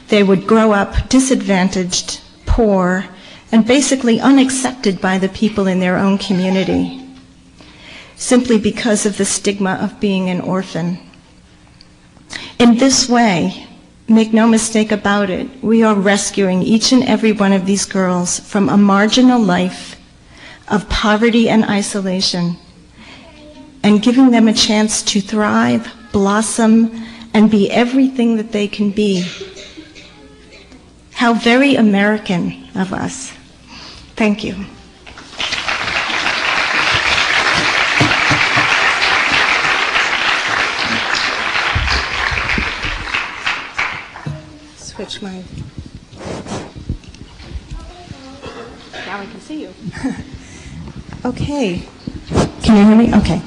They would grow up disadvantaged, poor, and basically unaccepted by the people in their own community, simply because of the stigma of being an orphan. In this way, make no mistake about it, we are rescuing each and every one of these girls from a marginal life of poverty and isolation, and giving them a chance to thrive, blossom, and be everything that they can be. How very American of us. Thank you. Switch my... Now I can see you. Okay. Can you hear me? Okay.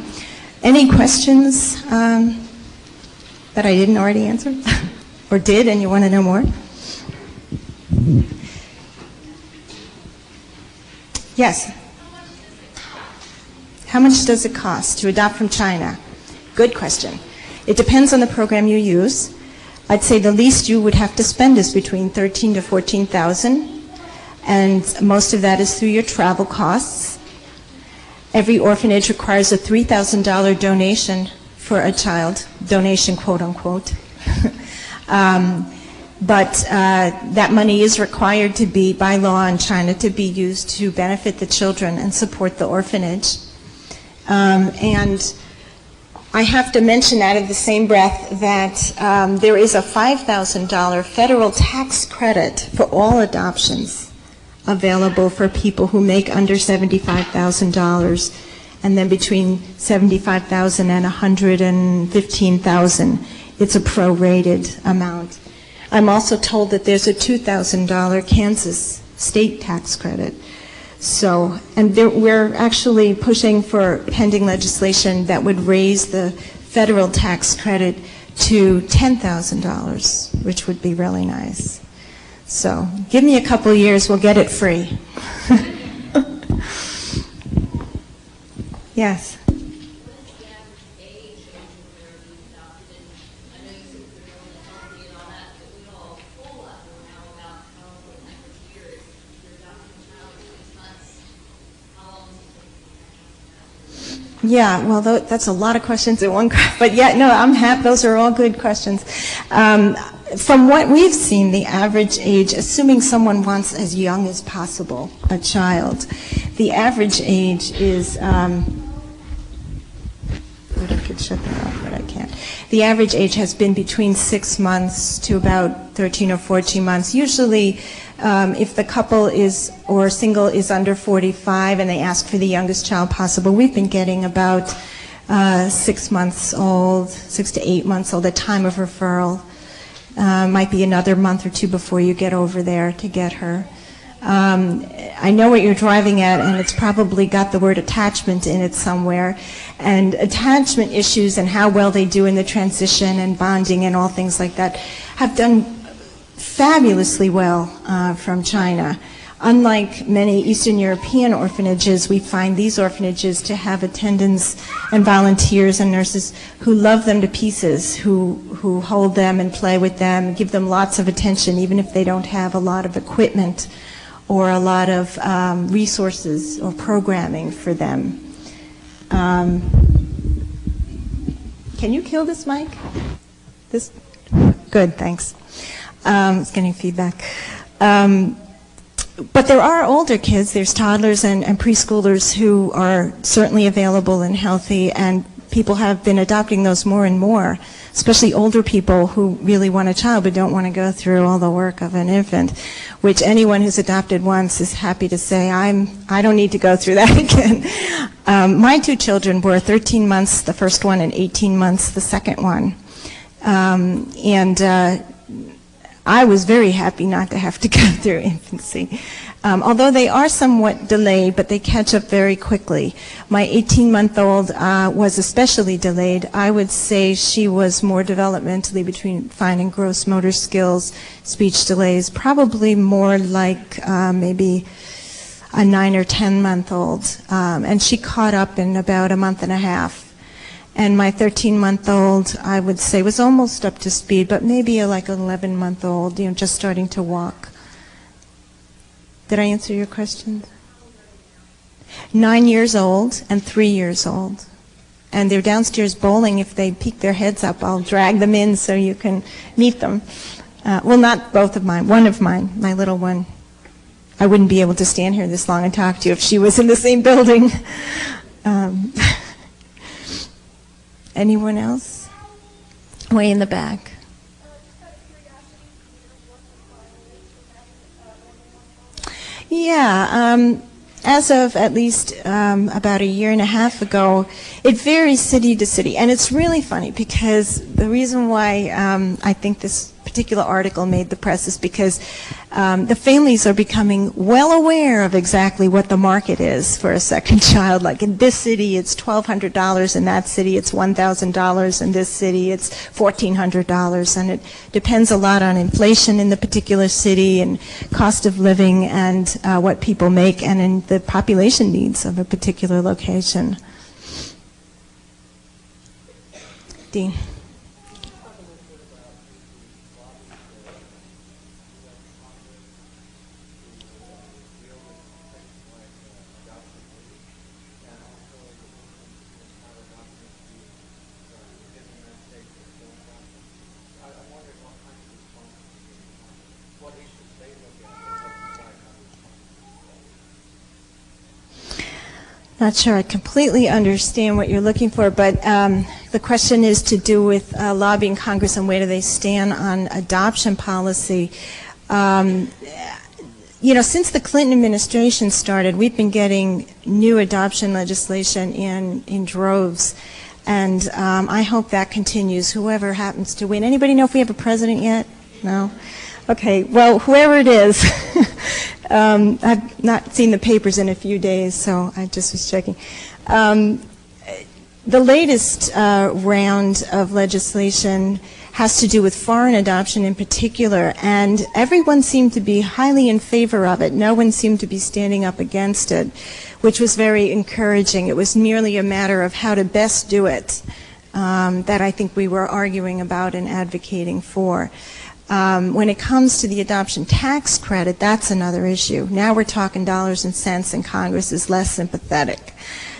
Any questions that I didn't already answer? Or did and you want to know more? Yes. How much does it cost to adopt from China? Good question. It depends on the program you use. I'd say the least you would have to spend is between $13,000 to $14,000, and most of that is through your travel costs. Every orphanage requires a $3,000 donation for a child, donation quote unquote. But that money is required to be, by law in China, to be used to benefit the children and support the orphanage. And I have to mention out of the same breath that there is a $5,000 federal tax credit for all adoptions available for people who make under $75,000, and then between $75,000 and $115,000 it's a prorated amount. I'm also told that there's a $2,000 Kansas state tax credit. So, and we're actually pushing for pending legislation that would raise the federal tax credit to $10,000, which would be really nice. So, give me a couple years, we'll get it free. Yes. Yeah, well, that's a lot of questions in one. But yeah, no, I'm happy. Those are all good questions. From what we've seen, the average age, assuming someone wants as young as possible, a child, the average age is, I could shut that off, but I can't. The average age has been between 6 months to about 13 or 14 months. Usually, if the couple is, or single is under 45 and they ask for the youngest child possible, we've been getting about 6 months old, 6 to 8 months old at time of referral. Might be another month or two before you get over there to get her. I know what you're driving at, and it's probably got the word attachment in it somewhere. And attachment issues and how well they do in the transition and bonding and all things like that have done fabulously well from China. Unlike many Eastern European orphanages, we find these orphanages to have attendants and volunteers and nurses who love them to pieces, who hold them and play with them, give them lots of attention, even if they don't have a lot of equipment or a lot of resources or programming for them. Can you kill this mic? This? Good, thanks. It's getting feedback. But there are older kids, there's toddlers and preschoolers who are certainly available and healthy, and people have been adopting those more and more, especially older people who really want a child but don't want to go through all the work of an infant, which anyone who's adopted once is happy to say, I don't need to go through that again. My two children were 13 months, the first one, and 18 months, the second one. I was very happy not to have to go through infancy. Although they are somewhat delayed, but they catch up very quickly. My 18-month-old was especially delayed. I would say she was more developmentally between fine and gross motor skills, speech delays, probably more like maybe a 9 or 10-month-old. And she caught up in about a month and a half. And my 13-month-old, I would say, was almost up to speed, but maybe like an 11-month-old, just starting to walk. Did I answer your question? 9 years old and 3 years old. And they're downstairs bowling. If they peek their heads up, I'll drag them in so you can meet them. Well, not both of mine. One of mine, my little one. I wouldn't be able to stand here this long and talk to you if she was in the same building. Anyone else? Way in the back. Yeah, as of at least about a year and a half ago, it varies city to city. And it's really funny because the reason why I think this particular article made the press is because the families are becoming well aware of exactly what the market is for a second child. Like in this city, it's $1,200. In that city, it's $1,000. In this city, it's $1,400. And it depends a lot on inflation in the particular city and cost of living and what people make and in the population needs of a particular location. Dean. Not sure I completely understand what you're looking for, but the question is to do with lobbying Congress and where do they stand on adoption policy. Since the Clinton administration started, we've been getting new adoption legislation in droves. And I hope that continues, whoever happens to win. Anybody know if we have a president yet? No? Okay, well, whoever it is, I've not seen the papers in a few days, so I just was checking. The latest round of legislation has to do with foreign adoption in particular, and everyone seemed to be highly in favor of it. No one seemed to be standing up against it, which was very encouraging. It was merely a matter of how to best do it that I think we were arguing about and advocating for. When it comes to the adoption tax credit, that's another issue. Now we're talking dollars and cents, and Congress is less sympathetic.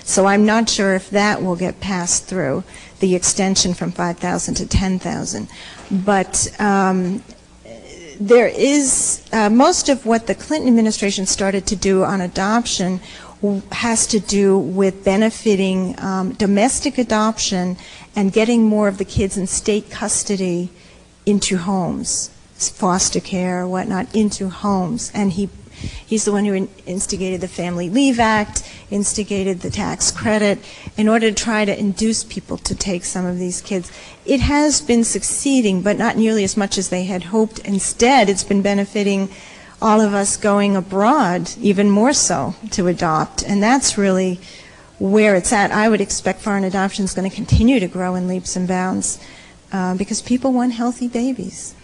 So I'm not sure if that will get passed through, the extension from 5,000 to 10,000. But there is, most of what the Clinton administration started to do on adoption has to do with benefiting domestic adoption and getting more of the kids in state custody into homes, foster care or whatnot, into homes. And he's the one who instigated the Family Leave Act, instigated the tax credit, in order to try to induce people to take some of these kids. It has been succeeding, but not nearly as much as they had hoped. Instead, it's been benefiting all of us going abroad, even more so, to adopt. And that's really where it's at. I would expect foreign adoption is going to continue to grow in leaps and bounds because people want healthy babies,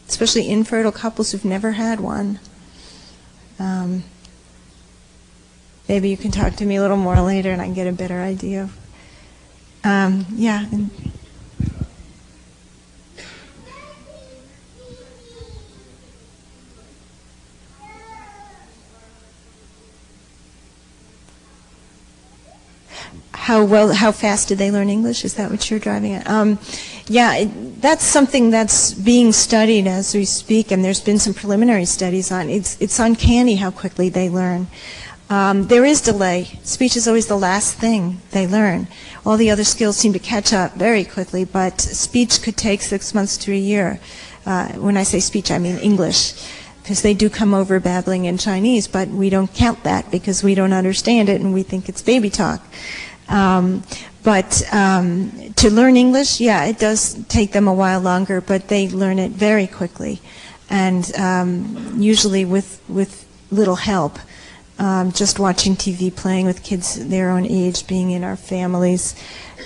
especially infertile couples who've never had one. Maybe you can talk to me a little more later and I can get a better idea. Yeah. How fast did they learn English? Is that what you're driving at? Yeah, that's something that's being studied as we speak, and there's been some preliminary studies on it. It's uncanny how quickly they learn. There is delay. Speech is always the last thing they learn. All the other skills seem to catch up very quickly, but speech could take 6 months to a year. When I say speech, I mean English, because they do come over babbling in Chinese, but we don't count that because we don't understand it and we think it's baby talk. But to learn English, yeah, it does take them a while longer, but they learn it very quickly, and usually with little help. Just watching TV, playing with kids their own age, being in our families.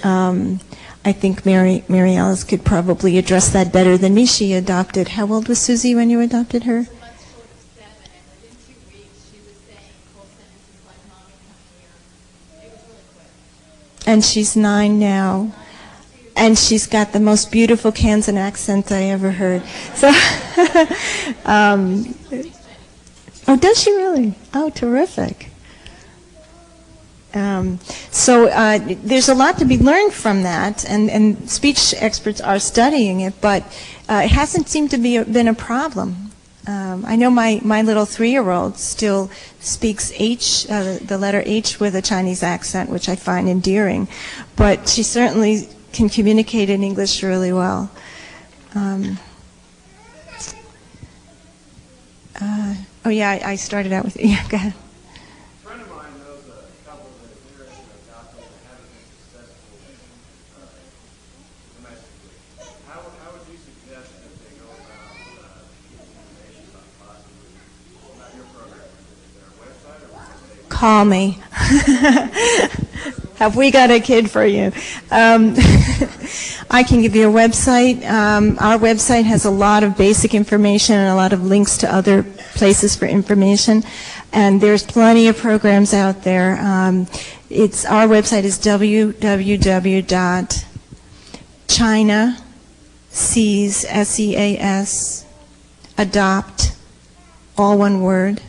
I think Mary Alice could probably address that better than me. She adopted. How old was Susie when you adopted her? And she's 9 now, and she's got the most beautiful Kansan accent I ever heard. So, oh, does she really? Oh, terrific. So there's a lot to be learned from that, and speech experts are studying it, but it hasn't seemed to been a problem. I know my little 3-year-old still speaks H, the letter H with a Chinese accent, which I find endearing, but she certainly can communicate in English really well. Oh yeah, I started out with, yeah, go ahead. A friend of mine knows a couple that is interested in adopting that haven't been successful domestically. How would you suggest that they go about getting information about possibly, about your program? Is there a website or would you say? Call me. Have we got a kid for you? I can give you a website. Our website has a lot of basic information and a lot of links to other places for information, and there's plenty of programs out there. Our website is www.china, SEAS, adopt, all one word,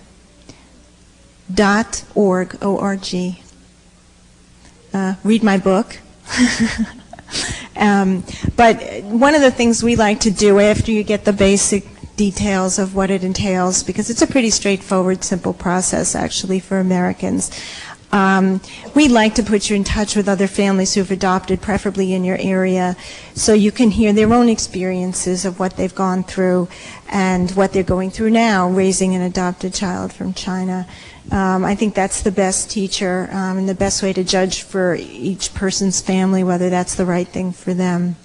.org, O-R-G. Read my book. But one of the things we like to do after you get the basic details of what it entails, because it's a pretty straightforward, simple process actually for Americans, we like to put you in touch with other families who've adopted, preferably in your area, so you can hear their own experiences of what they've gone through and what they're going through now, raising an adopted child from China. I think that's the best teacher and the best way to judge for each person's family whether that's the right thing for them.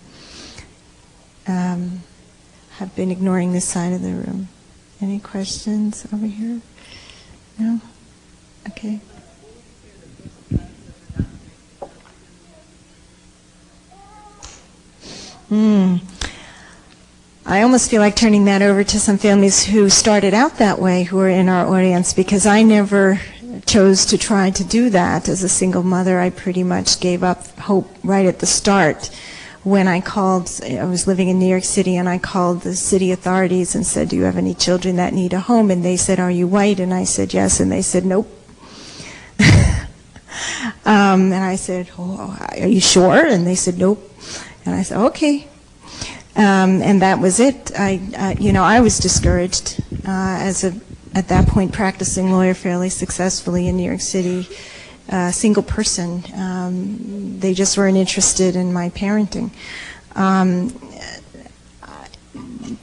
I've been ignoring this side of the room. Any questions over here? No? Okay. I almost feel like turning that over to some families who started out that way, who are in our audience, because I never chose to try to do that. As a single mother, I pretty much gave up hope right at the start. When I was living in New York City, and I called the city authorities and said, do you have any children that need a home? And they said, are you white? And I said, yes. And they said, nope. And I said, oh, are you sure? And they said, nope. And I said, okay. And that was it. I was discouraged at that point, practicing lawyer fairly successfully in New York City, single person. They just weren't interested in my parenting.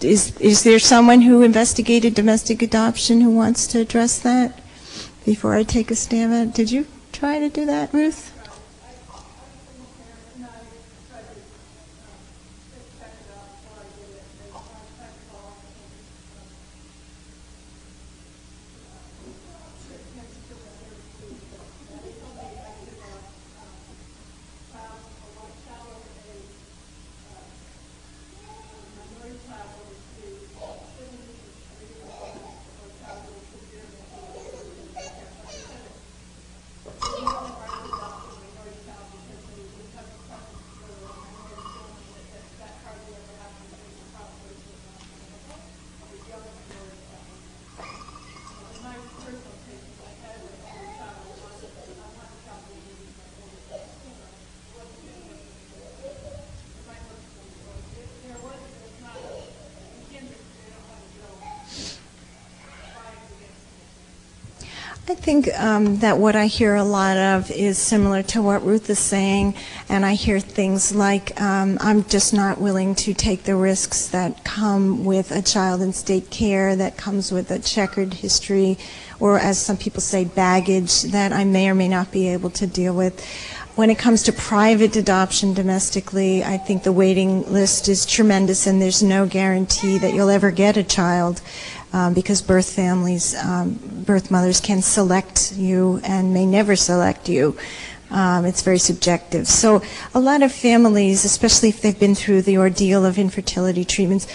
Is there someone who investigated domestic adoption who wants to address that before I take a stab at it? Did you try to do that, Ruth? I think that what I hear a lot of is similar to what Ruth is saying, and I hear things like, I'm just not willing to take the risks that come with a child in state care, that comes with a checkered history, or as some people say, baggage that I may or may not be able to deal with. When it comes to private adoption domestically, I think the waiting list is tremendous, and there's no guarantee that you'll ever get a child. Because birth mothers can select you and may never select you. It's very subjective. So a lot of families, especially if they've been through the ordeal of infertility treatments,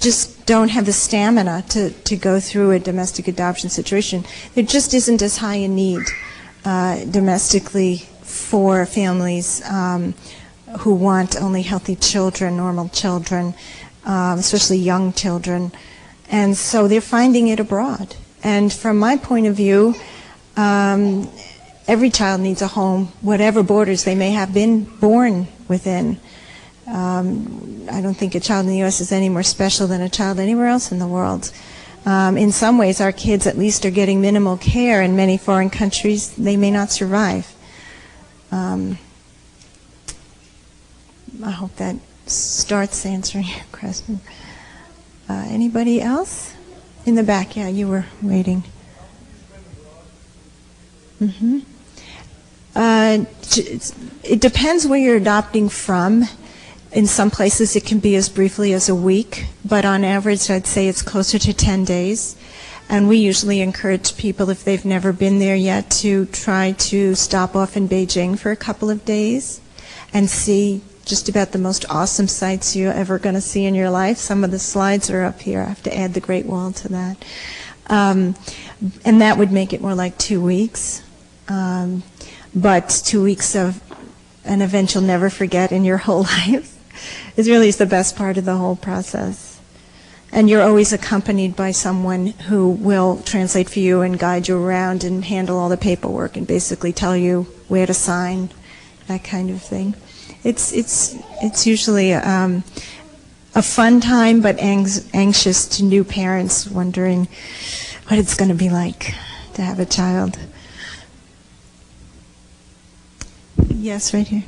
just don't have the stamina to go through a domestic adoption situation. There just isn't as high a need domestically for families who want only healthy children, normal children, especially young children. And so they're finding it abroad. And from my point of view, every child needs a home, whatever borders they may have been born within. I don't think a child in the U.S. is any more special than a child anywhere else in the world. In some ways, our kids at least are getting minimal care. In many foreign countries, they may not survive. I hope that starts answering your question. Anybody else? In the back, yeah, you were waiting. It depends where you're adopting from. In some places it can be as briefly as a week, but on average I'd say it's closer to 10 days. And we usually encourage people, if they've never been there yet, to try to stop off in Beijing for a couple of days and see just about the most awesome sights you're ever going to see in your life. Some of the slides are up here. I have to add the Great Wall to that. And that would make it more like 2 weeks. But 2 weeks of an event you'll never forget in your whole life is really the best part of the whole process. And you're always accompanied by someone who will translate for you and guide you around and handle all the paperwork and basically tell you where to sign, that kind of thing. It's usually a fun time, but anxious to new parents, wondering what it's going to be like to have a child. Yes, right here.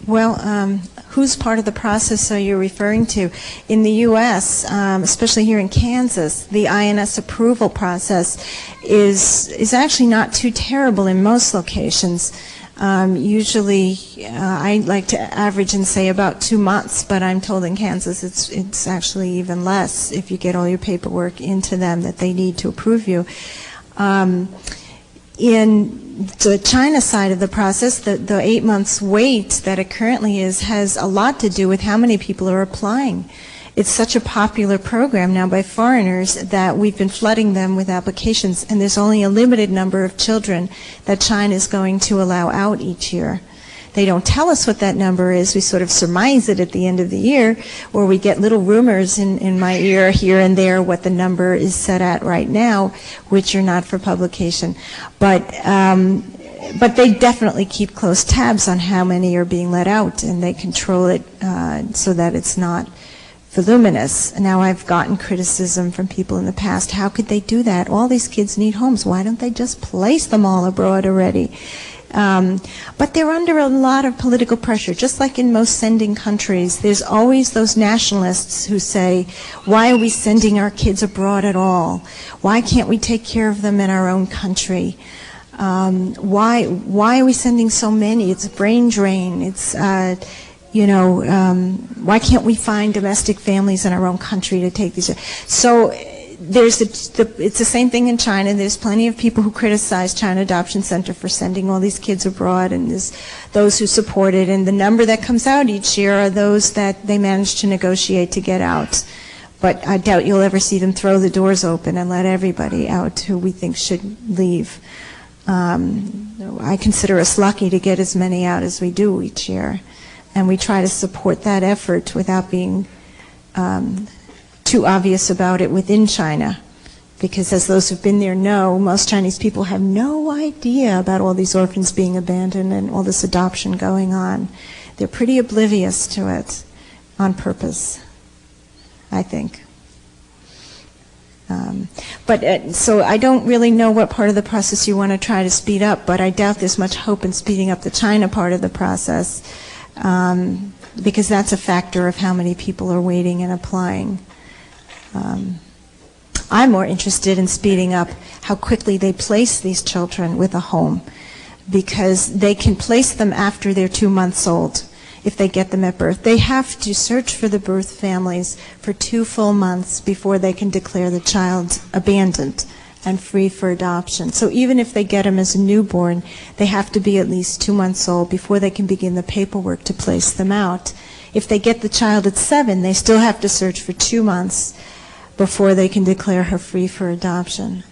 Well, whose part of the process are you referring to? In the U.S., especially here in Kansas, the INS approval process is actually not too terrible in most locations. Usually, I like to average and say about 2 months, but I'm told in Kansas it's actually even less if you get all your paperwork into them that they need to approve you. In the China side of the process, the 8 months wait that it currently is has a lot to do with how many people are applying. It's such a popular program now by foreigners that we've been flooding them with applications, and there's only a limited number of children that China is going to allow out each year. They don't tell us what that number is. We sort of surmise it at the end of the year, or we get little rumors in my ear here and there what the number is set at right now, which are not for publication. But they definitely keep close tabs on how many are being let out, and they control it so that it's not voluminous. Now, I've gotten criticism from people in the past. How could they do that? All these kids need homes. Why don't they just place them all abroad already? But they're under a lot of political pressure, just like in most sending countries. There's always those nationalists who say, why are we sending our kids abroad at all? Why can't we take care of them in our own country? Why are we sending so many? It's a brain drain. It's, why can't we find domestic families in our own country to take these? So it's the same thing in China. There's plenty of people who criticize China Adoption Center for sending all these kids abroad, and there's those who support it. And the number that comes out each year are those that they manage to negotiate to get out. But I doubt you'll ever see them throw the doors open and let everybody out who we think should leave. I consider us lucky to get as many out as we do each year. And we try to support that effort without being too obvious about it within China. Because as those who've been there know, most Chinese people have no idea about all these orphans being abandoned and all this adoption going on. They're pretty oblivious to it on purpose, I think. So I don't really know what part of the process you want to try to speed up, but I doubt there's much hope in speeding up the China part of the process. Because that's a factor of how many people are waiting and applying. I'm more interested in speeding up how quickly they place these children with a home, because they can place them after they're 2 months old if they get them at birth. They have to search for the birth families for 2 full months before they can declare the child abandoned and free for adoption. So even if they get them as a newborn, they have to be at least 2 months old before they can begin the paperwork to place them out. If they get the child at 7, they still have to search for 2 months before they can declare her free for adoption.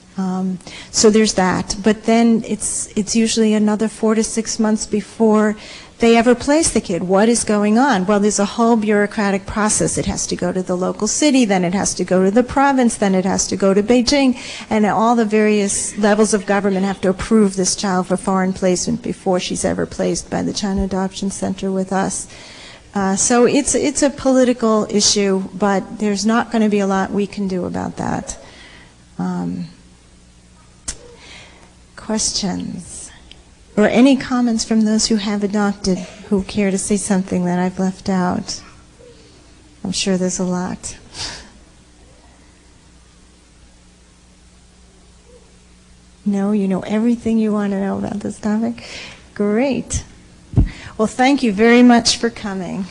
So there's that. But then it's usually another 4 to 6 months before they ever place the kid. What is going on? Well, there's a whole bureaucratic process. It has to go to the local city, then it has to go to the province, then it has to go to Beijing, and all the various levels of government have to approve this child for foreign placement before she's ever placed by the China Adoption Center with us. So it's a political issue, but there's not going to be a lot we can do about that. Questions? Or any comments from those who have adopted who care to say something that I've left out? I'm sure there's a lot. No, you know everything you want to know about this topic? Great. Well, thank you very much for coming.